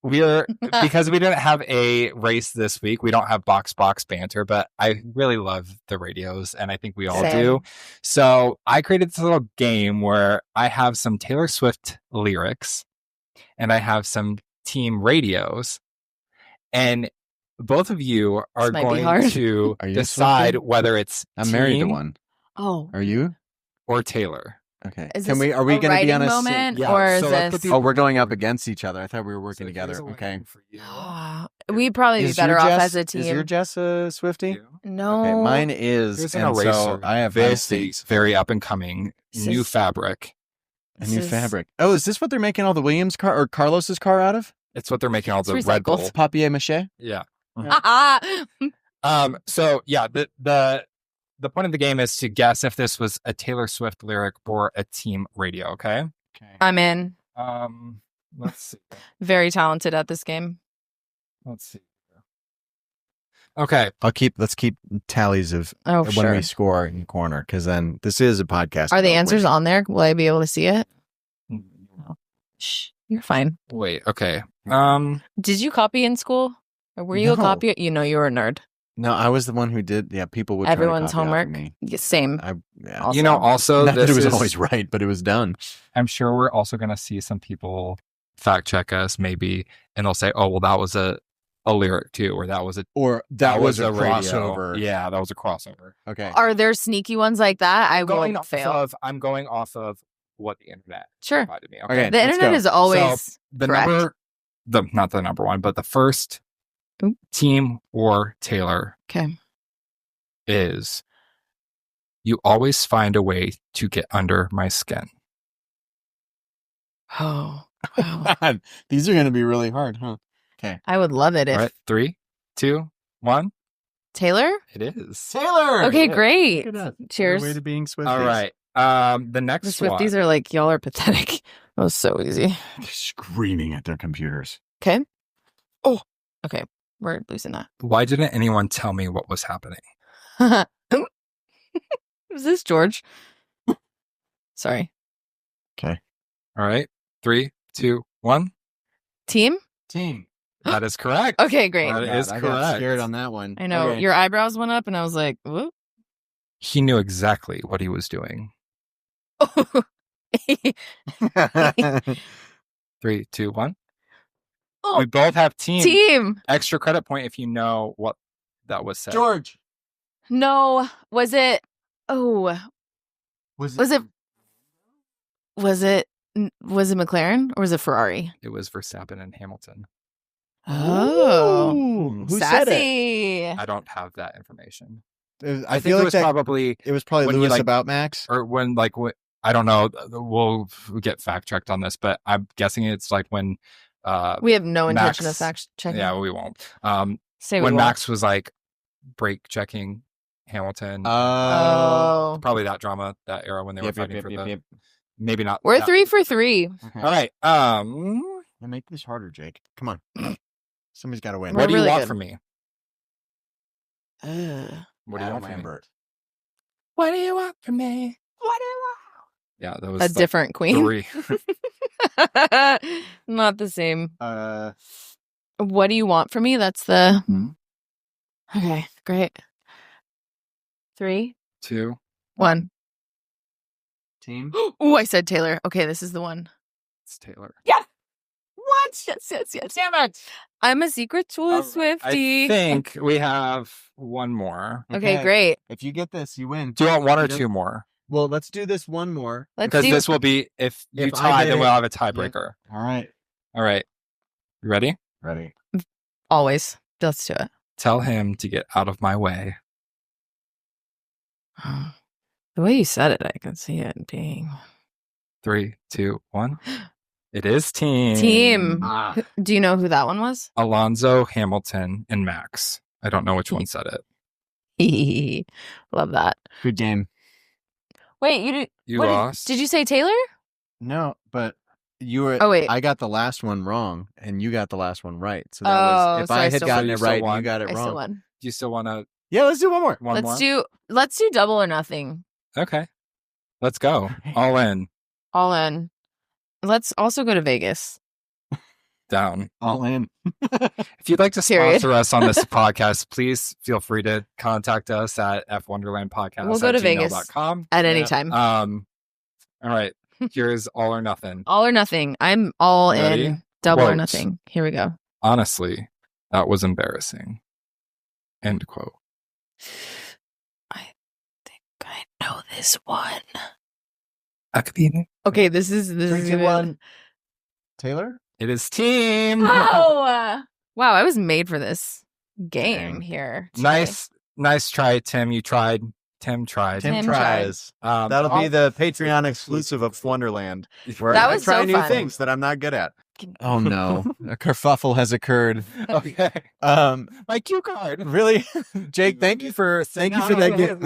we're because we didn't have a race this week, we don't have box banter, but I really love the radios and I think we all Same. do. So I created this little game where I have some Taylor Swift lyrics and I have some team radios. And both of you are This might be going hard. to Are you a decide Swiftie? whether it's I'm married to team one. Oh. Are you? or Taylor. Okay. Is Can this we? Are we a going to be on writing a moment Yeah, or is so let's this? put the- Oh, we're going up against each other. I thought we were working So together. here's a Okay. win for you. We'd probably be Is your better off Jess- as a team. Is your Jess a Swiftie? No. Okay, mine is. Here's an and eraser. so I have my very, seats. very up and coming This new is- fabric. A This new is- fabric. Oh, is this what they're making all the Williams car or Carlos's car out of? It's what they're making all It's the Red Bull. recycled. Papier mâché? Yeah. Ah, So yeah, the point of the game is to guess if this was a Taylor Swift lyric or a team radio. Okay. Okay. I'm in. Let's see. Very talented at this game. Let's see. Okay. Let's keep tallies of Oh, when sure. we score in the corner, because then this is a podcast. Are the about answers winning. on there? Will I be able to see it? Shh, you're fine. Wait. Okay. Did you copy in school? Or were you a No. copy? You know, you were a nerd. No, I was the one who did. Yeah, people would. try to Everyone's copy off of homework. me. Yeah, same. Yeah. Also- You know, also Not that this it was is, always right, but it was done. I'm sure we're also going to see some people fact check us maybe, and they'll say, "Oh, well, that was a lyric too," or that was a Or that was a radio. crossover. Yeah, that was a crossover. Okay. Are there sneaky ones like that? I won't fail. I'm going off of what the internet Sure. provided me. Okay. The let's internet go. is always The correct. not the number one, but the first Oop. team or Taylor Okay. is you always find a way to get under my skin. Oh, wow. God, these are going to be really hard, huh? I would love it if All right, 3, 2, 1. Taylor. It is. Taylor. Okay, Yeah. great. Look at that. Cheers. Way to being Swifties. All right. The The next Swifties one. are like, y'all are pathetic. That was so easy. Screaming at their computers. Okay. Oh, okay. We're losing that. Why didn't anyone tell me what was happening? Is this George? Sorry. All right. 3, 2, 1. Team? Team. That is correct. Okay, great. That is I got correct. scared on that one. I know. Okay. Your eyebrows went up and I was like, whoop. He knew exactly what he was doing. 3, 2, 1. Oh. We both have team. Team. Extra credit point if you know what that was said. George. No. Was it? Oh, was it McLaren or was it Ferrari? It was Verstappen and Hamilton. Oh. Ooh, who said it? Sassy. I don't have that information. I think feel it like was that, probably it was probably when you, Lewis like- about Max. or when I don't know. We'll get fact checked on this, but I'm guessing it's like when We have no intention of Max- fact checking. yeah, we won't. Say we When won't. Max was like brake checking Hamilton, Oh. probably that drama, that era when they were fighting for the maybe not. We're that- 3 for 3. Okay. All right. Now make this harder, Jake. Come on. Somebody's got to win. We're What do you really want good. from me? What do you want from me? Lambert. What do you want from me? What do you want? Yeah, that was A like different queen. 3. Not the same. What do you want from me? That's the. Okay, great. 3, 2. 1. Team. Oh, I said Taylor. Okay, this is the one. It's Taylor. What? Yes. Damn it. I'm a secret tool, Swiftie. I think we have one more. Okay, great. If you get this, you win. Do you want one or two more? Well, let's do this one more. Because this will be, if you tie, then we'll have a tiebreaker. Yeah. All right. You ready? Ready. Always. Let's do it. Tell him to get out of my way. The way you said it, I can see it being 3, 2, 1. It is team. Team. Do you know who that one was? Alonso, Hamilton, and Max. I don't know which one said it. Love that. Good game. Wait, you lost? Did you say Taylor? No, but you were. Oh, wait. I got the last one wrong, and you got the last one right. So that was if I had gotten it right and you got it wrong. Still won. Do you still want to? Yeah, let's do one more. Let's do double or nothing. Okay. Let's go. All in. All in. Let's also go to Vegas. Down. All in. If you'd like to sponsor us on this podcast, please feel free to contact us at fwonderlandpodcast. We'll go to Vegas at any time. All right. Here's all or nothing. All or nothing. I'm all Ready? in. Double Quote. or nothing. Here we go. Honestly, that was embarrassing. End quote. I think I know this one. Okay, this is 3, 2, 1. Taylor? It is team. Oh, wow! I was made for this game here. Today. Nice try, Tim. You tried. Tim tried. Tim tries. That'll be the Patreon exclusive of Wonderland, where that I was try so new fun. things that I'm not good at. Oh no, a kerfuffle has occurred. Okay. My cue card. Really, Jake? Thank you for that gift.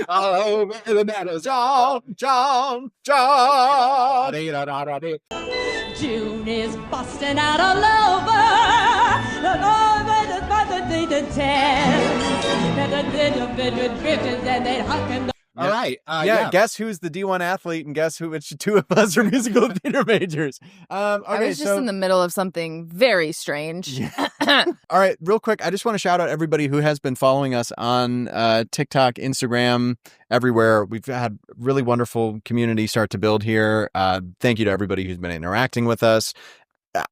Oh, the meadows, John. June is busting out all over. All right. Yeah. Guess who's the D1 athlete, and guess which two of us are musical theater majors. I was just in the middle of something very strange. Yeah. All right, real quick, I just want to shout out everybody who has been following us on TikTok, Instagram, everywhere. We've had really wonderful community start to build here. Thank you to everybody who's been interacting with us.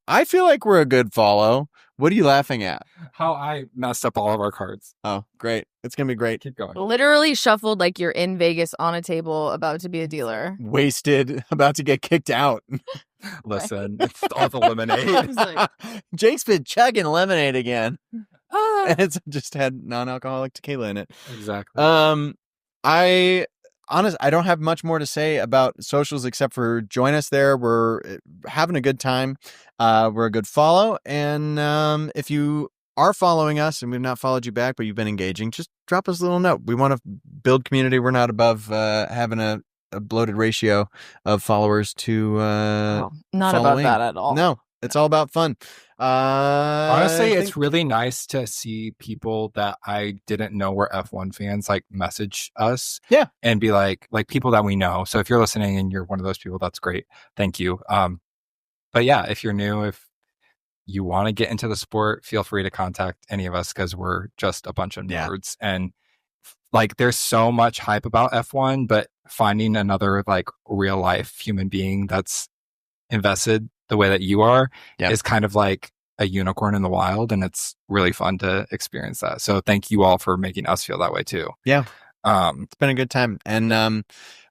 I feel like we're a good follow. What are you laughing at? How I messed up all of our cards. Oh, great. It's going to be great. Keep going. Literally shuffled like you're in Vegas on a table about to be a dealer. Wasted, about to get kicked out. Listen, it's all the lemonade. Jake's been chugging lemonade again. And it's just had non-alcoholic tequila in it. Exactly. I don't have much more to say about socials except for join us there. We're having a good time. We're a good follow. And if you are following us and we've not followed you back, but you've been engaging, just drop us a little note. We want to build community. We're not above having a bloated ratio of followers to not following. about that at all. No, it's all about fun. Honestly, it's really nice to see people that I didn't know were F1 fans like message us, and be like people that we know. So if you're listening and you're one of those people, that's great. Thank you. But yeah, if you're new, if you want to get into the sport, feel free to contact any of us because we're just a bunch of nerds. And like, there's so much hype about F1, but finding another like real life human being that's invested the way that you are is kind of like a unicorn in the wild, and it's really fun to experience that. So thank you all for making us feel that way too. Yeah. It's been a good time. And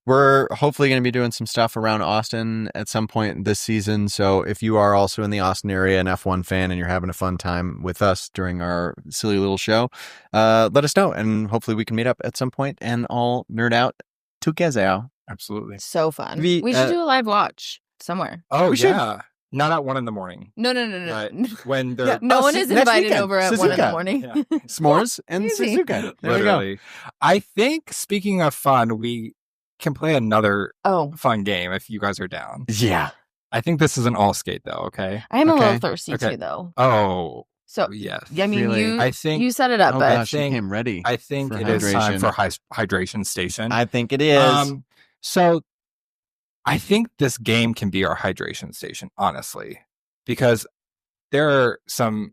we're hopefully going to be doing some stuff around Austin at some point this season. So if you are also in the Austin area, an F1 fan, and you're having a fun time with us during our silly little show, let us know. And hopefully we can meet up at some point and all nerd out together. Absolutely. So fun. We should do a live watch somewhere. Oh, we should. Not at 1 a.m. No. When they're no one is invited weekend. over at Suzuka. 1 a.m. Yeah. S'mores and Easy. Suzuka. There Literally. we go. I think, speaking of fun, we can play another fun game if you guys are down. Yeah. I think this is an all skate though, okay? I am a little thirsty too, though. Oh, so yes. I mean, Really? I think you set it up, but Gosh, you came ready. I think for it is time hydration. for hydration station. I think it is. So I think this game can be our hydration station, honestly, because there are some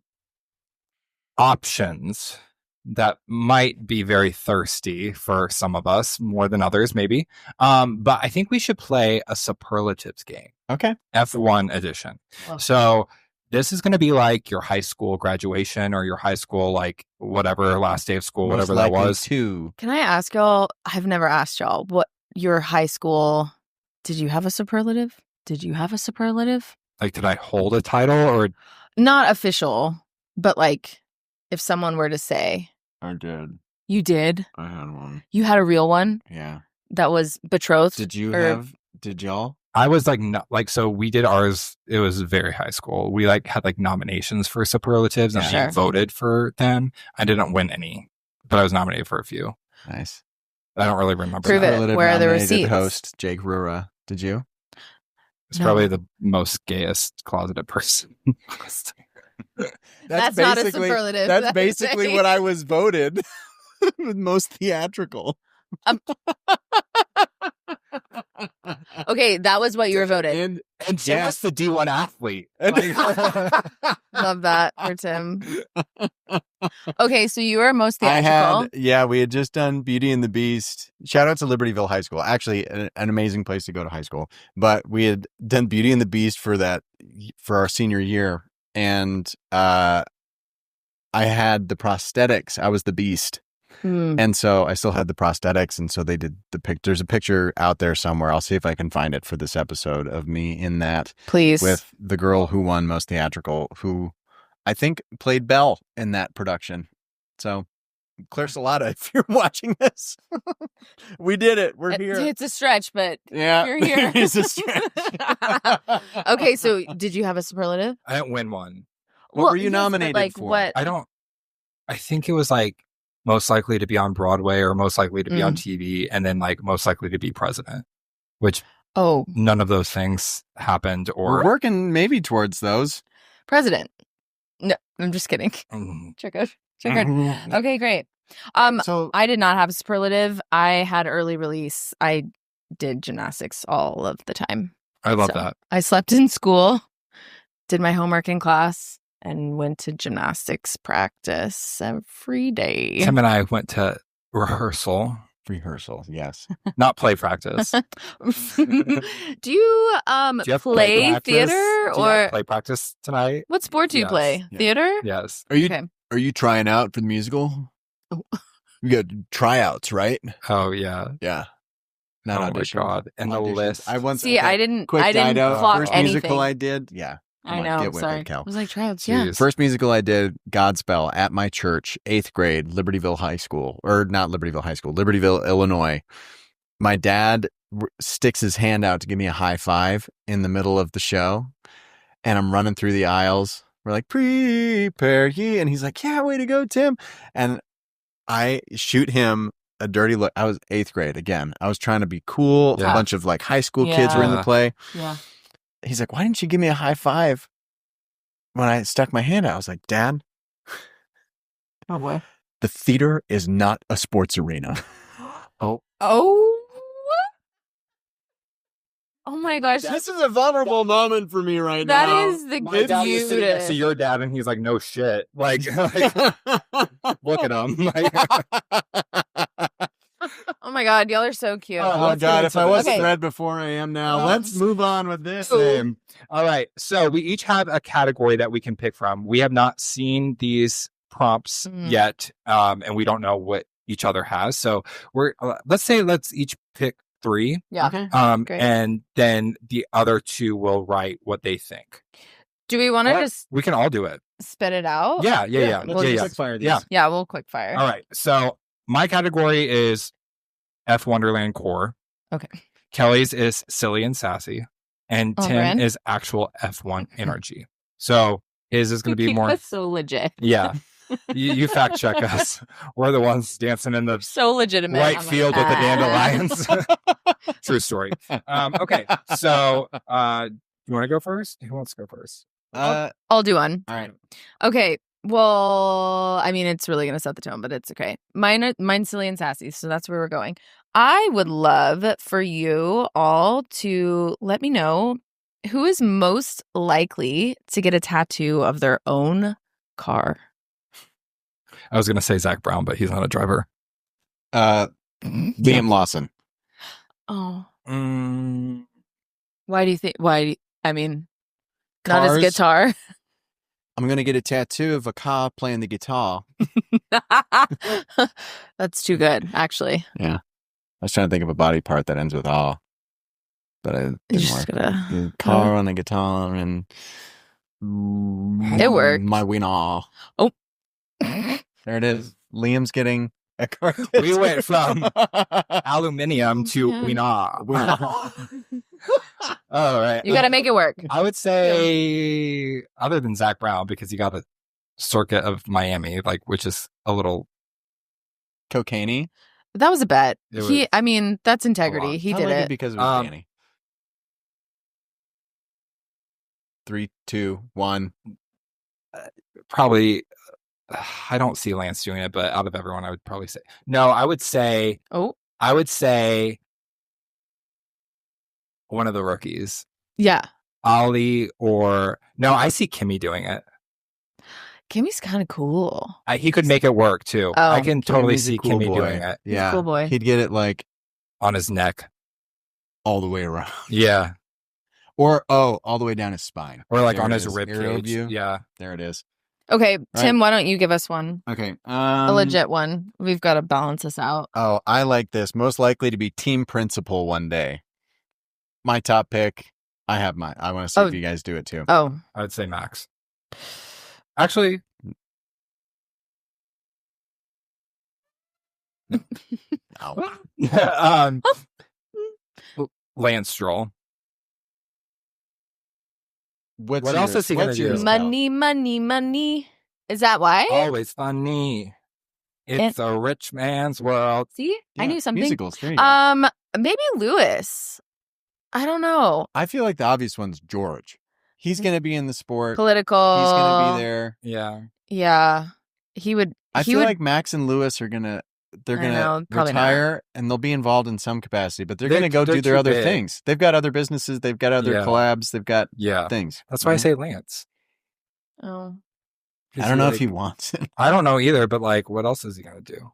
options that might be very thirsty for some of us more than others, maybe. But I think we should play a superlatives game. Okay. F1 edition. Oh. So this is going to be like your high school graduation or your high school, like whatever, last day of school, Most whatever that likely was. to. Can I ask y'all? I've never asked y'all what your high school. Did you have a superlative? Did you have a superlative? Like, did I hold a title or? Not official, but like if someone were to say, I did. you did, I had one. you had a real one Yeah. that was betrothed. Did you or- have? Did y'all? I was like, so we did ours. It was very high school. We like had like nominations for superlatives and Sure. we voted for them. I didn't win any, but I was nominated for a few. Nice. I don't really remember. Prove it. Superlative Where are the nominated receipts? Host Jake Rura. Did you? It's No. probably the most gayest closeted person. That's not a superlative. That's That's basically a- what I was voted. Most theatrical. Okay, that was what you were voted. And just the D1 athlete. Love that for Tim. Okay, so you were most theatrical. We had just done Beauty and the Beast. Shout out to Libertyville High School. Actually, an amazing place to go to high school. But we had done Beauty and the Beast for our senior year. And I had the prosthetics. I was the Beast. And so I still had the prosthetics. And so they did there's a picture out there somewhere. I'll see if I can find it for this episode of me in that. Please. With the girl who won most theatrical, who I think played Belle in that production. So Claire Salata, if you're watching this, we did it. We're here. It's a stretch, but Yeah, you're here. It's a stretch. Okay, so did you have a superlative? I didn't win one. What were you yes, but, nominated like, for? What? I think it was like most likely to be on Broadway or most likely to be on TV and then like most likely to be president, which none of those things happened or We're working maybe towards those. President. No, I'm just kidding. Check out. Okay, great. So I did not have a superlative. I had early release. I did gymnastics all of the time. I love So, that. I slept in school, did my homework in class, and went to gymnastics practice every day. Tim and I went to rehearsal, yes. not play practice. Do you Do you have play practice? theater Do you have or play practice tonight? what sport do you Yes. play? Yeah. Theater? Yes. Are you trying out for the musical? You got tryouts, right? Oh yeah. Yeah. Not Oh audition. my god. And the Auditions. list. I didn't Quick I didn't guide out. clock First anything. musical I did. Yeah. I Come on, know. get with Sorry. it, Kel. I was like tryouts. Yeah. Jeez. First musical I did, Godspell, at my church, 8th grade, Libertyville High School, or not Libertyville High School, Libertyville, Illinois. My dad sticks his hand out to give me a high five in the middle of the show, and I'm running through the aisles. We're like, prepare ye, and he's like, yeah, way to go, Tim. And I shoot him a dirty look. I was 8th grade again. I was trying to be cool. Yeah. A bunch of like high school kids were in the Yeah. play. Yeah. He's like, why didn't you give me a high five when I stuck my hand out? I was like, Dad, Oh boy. the theater is not a sports arena. Oh my gosh. This is a vulnerable moment for me right That now. is the My dad was sitting next to cutest. your dad and he's like, no shit. Like look at him. Like, Oh my god, y'all are so cute. Oh, Let's God, get if into I this. wasn't Okay. red before I am now. Oh. Let's move on with this. Same. All right. So we each have a category that we can pick from. We have not seen these prompts yet, and we don't know what each other has. So let's each pick 3. Yeah. Okay. Great. And then the other 2 will write what they think. Do we want to just We can all do it. spit it out? Yeah. Let's We'll just just- quick fire these. Yeah. Yeah, we'll quick fire. All right. So my category is F Wonderland Core. Okay. Kelley's is Silly and Sassy. And On Tim brand. is actual F1 Energy. So his is going to be more. That's so legit. Yeah. You fact check us. We're the ones dancing in the So legitimate. right I'm like, field with the ah. dandelions. True story. Okay. So you want to go first? Who wants to go first? I'll do one. All right. Okay. Well, I mean, it's really going to set the tone, but it's okay. Mine's silly and sassy, so that's where we're going. I would love for you all to let me know who is most likely to get a tattoo of their own car. I was going to say Zach Brown, but he's not a driver. Liam Lawson. Oh, Mm, Why do you think? I mean, not his Cars. guitar. I'm going to get a tattoo of a car playing the guitar. That's too good, actually. Yeah. I was trying to think of a body part that ends with "ah," but it didn't just work. gotta- The car on the guitar and It worked. My wiener. Oh. There it is. Liam's getting a car. We went from aluminium to Yeah. wiener. All right. You got to make it work. I would say, other than Zach Brown, because he got the circuit of Miami, like, which is a little Cocaine-y. That was a bet. It was I mean, that's a integrity. lot. He I did like it. because it was Um, Danny. 3, 2, 1. probably. I don't see Lance doing it, but out of everyone, I would probably say no. I would say one of the rookies, Yeah. Ollie, or no. I see Kimmy doing it. Kimmy's kind of cool. He could make it work too. Oh. I can totally Kimmy's a see cool Kimmy boy. doing it He's a Yeah. cool boy. He'd get it like on his neck. all the way around. Yeah, Or, all the way down his spine. or like There on it his is. rib Aerial cage. view. Yeah. There it is. Okay, Tim, why don't you give us one? Okay. A legit one. We've got to balance this out. Oh, I like this. Most likely to be team principal one day. My top pick. I have mine. I want to see if you guys do it too. Oh. I would say Max. Actually, No. Lance Stroll. What else is he gonna do? Money, money, money. Is that why? Always funny. It's a rich man's world. See? I knew something. Musicals. There you go. Maybe Lewis. I don't know. I feel like the obvious one's George. He's going to be in the sport. Political. He's going to be there. Yeah. Yeah. He would. I feel like Max and Lewis are going to probably retire and they'll be involved in some capacity, but they're They're- going to go they're do their too other big. things. They've got other businesses. They've got other Yeah. collabs. They've got Yeah. things. That's why I say Lance. Oh. I don't know if he wants it. I don't know either, but like, what else is he going to do?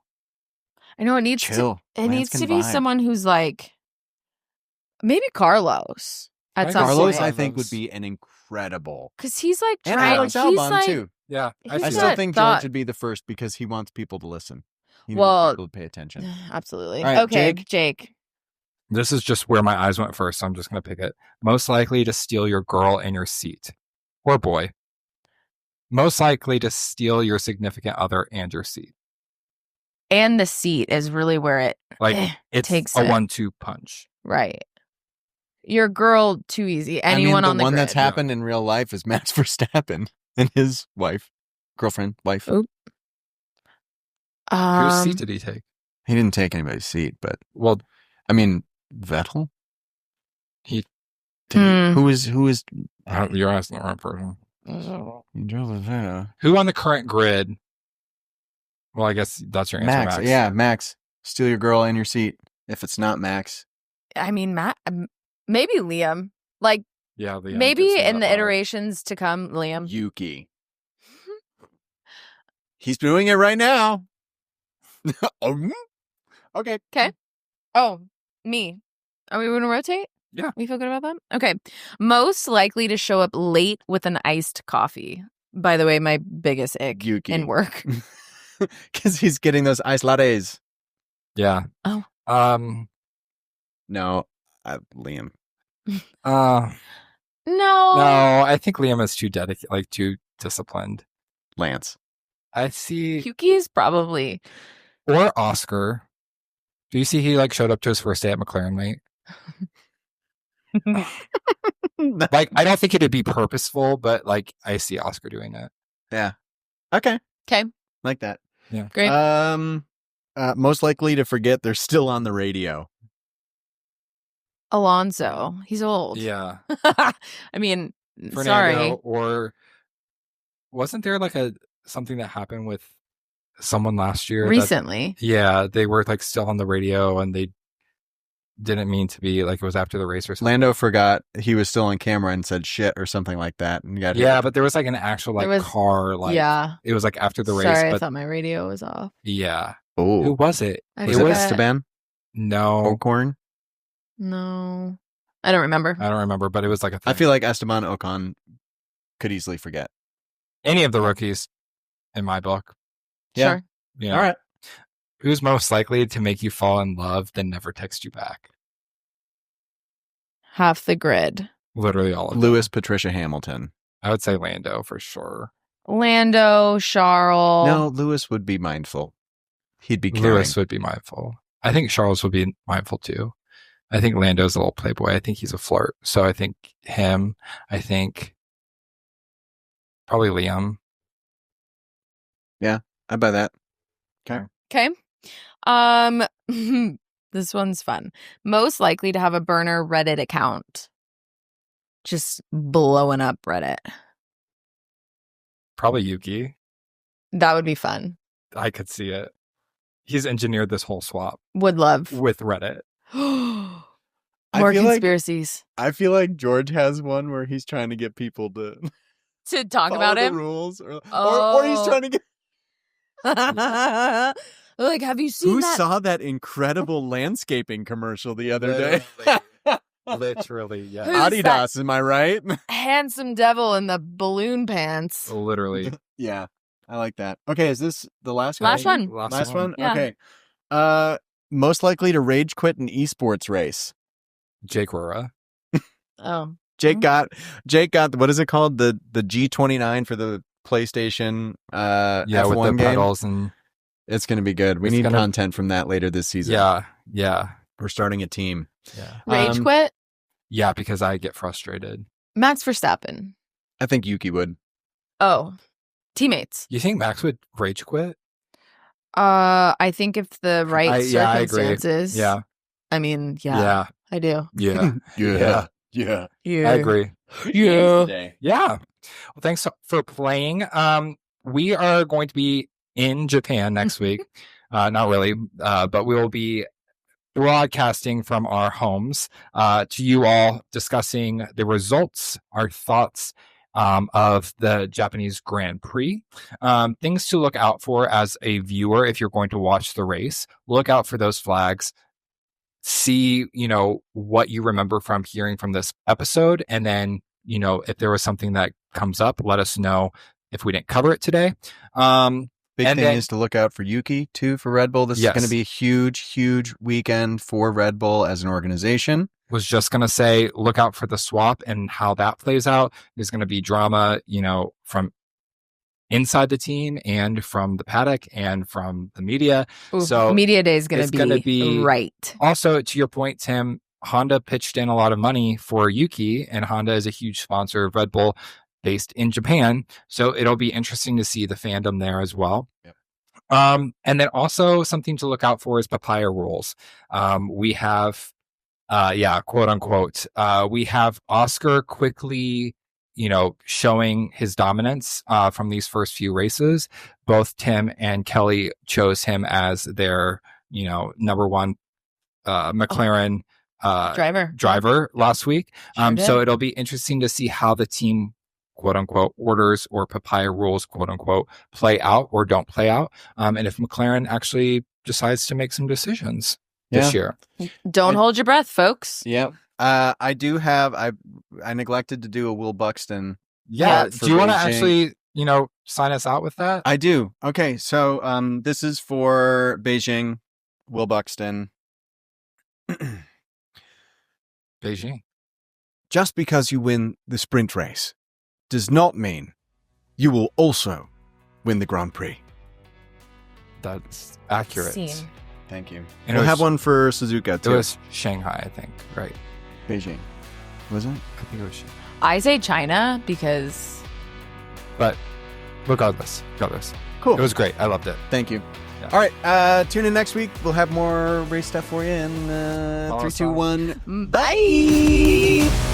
I know it needs Chill. to. It Lance needs can to be vibe. someone who's like, maybe Carlos at some Carlos, point. I think, would be an incredible. Because he's like And trying. Alex He's Albon, like, too. Yeah. He's I got still think thought- George would be the first because he wants people to listen. He Well, wants people to pay attention. Absolutely. All right, Okay, Jake. Jake. This is just where my eyes went first, so I'm just going to pick it. Most likely to steal your girl and your seat. Or boy. Most likely to steal your significant other and your seat. And the seat is really where it Like, it's takes a it. 1-2 punch. right. Your girl too easy. Anyone the on the one grid. that's happened in real life is Max Verstappen and his girlfriend. Ooh. Whose seat did he take? He didn't take anybody's seat, but Well, I mean, Vettel. He- Who is you're asking the wrong person. he drove a Vettel. Who on the current grid? Well, I guess that's your answer, Max. Yeah, Max. Steal your girl and your seat. If it's not Max, I mean, maybe Liam. Like Yeah, Liam maybe gets in the that vibe. iterations to come, Liam. Yuki. He's doing it right now. Okay. Okay. Oh, me. Are we going to rotate? Yeah. We feel good about that? Okay. Most likely to show up late with an iced coffee. By the way, my biggest ick Yuki. in work. Because he's getting those iced lattes. Yeah. Oh. No, Liam. No. No, I think Liam is too dedicated, like too disciplined. Lance. I see. Yuki is probably. Or Oscar. Do you see he like showed up to his first day at McLaren late? Like, I don't think it'd be purposeful, but like I see Oscar doing that. Yeah. Okay. Okay. Like that. Yeah. Great. Most likely to forget they're still on the radio. Alonso. He's old. Yeah. I mean, Fernando, sorry. or wasn't there like something that happened with someone last year? Recently. Yeah, they were like still on the radio and they didn't mean to be, like it was after the race or something. Lando forgot he was still on camera and said shit or something like that. And got Yeah, hit. but there was like an actual like There was- car, like yeah. it was like after the race. Sorry, I But thought my radio was off. yeah, who Oh, was it? I was it forgot. Esteban No, Ocorn? No. I don't remember. I don't remember, but it was like a thing. I feel like Esteban Ocon could easily forget. Any of the rookies in my book. Yeah. Sure. Yeah. All right. Who's most likely to make you fall in love then never text you back? Half the grid. Literally all of them. Lewis Patricia Hamilton. I would say Lando for sure. Lando, Charles. No, Lewis would be mindful. He'd be caring. Lewis would be mindful. I think Charles would be mindful too. I think Lando's a little playboy. I think he's a flirt. So I think him. I think probably Liam. Yeah, I buy that. Okay. This one's fun. Most likely to have a burner Reddit account. Just blowing up Reddit. Probably Yuki. That would be fun. I could see it. He's engineered this whole swap Would love. with Reddit. More feel like- conspiracies. I feel like George has one where he's trying to get people to To talk follow about the him. rules, or Oh. he's trying to get. Like, have you seen Who that? saw that incredible landscaping commercial the other day? Literally, yeah. Who's that? Adidas, am I right? Handsome devil in the balloon pants. Literally. Yeah, I like that. Okay, is this the last Last one? one. Last one? Yeah. Okay. Most likely to rage quit an esports race. Jake Rora. Oh. Jake got what is it called? The G29 for the PlayStation Yeah, F1 with the game. pedals and It's going to be good. We It's need gonna- content from that later this season. yeah. We're starting a team. Yeah. Rage quit? Yeah, because I get frustrated. Max Verstappen. I think Yuki would. Oh. Teammates. You think Max would rage quit? I think if the right I agree. circumstances. Yeah. I mean, yeah. I do. Yeah. Yeah. Yeah. I agree. Yeah. Yeah. Well, thanks for playing. We are going to be in Japan next week. Not really, but we will be broadcasting from our homes to you all, discussing the results, our thoughts of the Japanese Grand Prix. Things to look out for as a viewer if you're going to watch the race. Look out for those flags. See, what you remember from hearing from this episode. And then, if there was something that comes up, let us know if we didn't cover it today. Big And thing then- is to look out for Yuki, too, for Red Bull. This Yes. is going to be a huge, huge weekend for Red Bull as an organization. Was just going to say, look out for the swap and how that plays out. There's going to be drama, from inside the team and from the paddock and from the media. Ooh, So Media Day is going it's to gonna be be- right. Also, to your point, Tim, Honda pitched in a lot of money for Yuki, and Honda is a huge sponsor of Red Bull based in Japan. So it'll be interesting to see the fandom there as well. Yep. And then also something to look out for is papaya rules. We have, quote unquote, we have Oscar quickly, showing his dominance from these first few races. Both Tim and Kelley chose him as their, number one McLaren driver last week. Sure did. So it'll be interesting to see how the team, quote unquote, orders or papaya rules, quote unquote, play out or don't play out. And if McLaren actually decides to make some decisions this year. Don't hold your breath, folks. Yep. I do have, I neglected to do a Will Buxton. Yeah. for Do you want to Beijing. actually, sign us out with that? I do. Okay. So, this is for Beijing, Will Buxton. Beijing. Just because you win the sprint race does not mean you will also win the Grand Prix. That's accurate. Scene. Thank you. And We'll it have was- one for Suzuka It too. was Shanghai, I think, right? Beijing. Was it? I think it was Shanghai. I say China because But regardless. Cool. It was great. I loved it. Thank you. Yeah. All right. Tune in next week. We'll have more race stuff for you in Follow 3, us 2, on- 1. bye.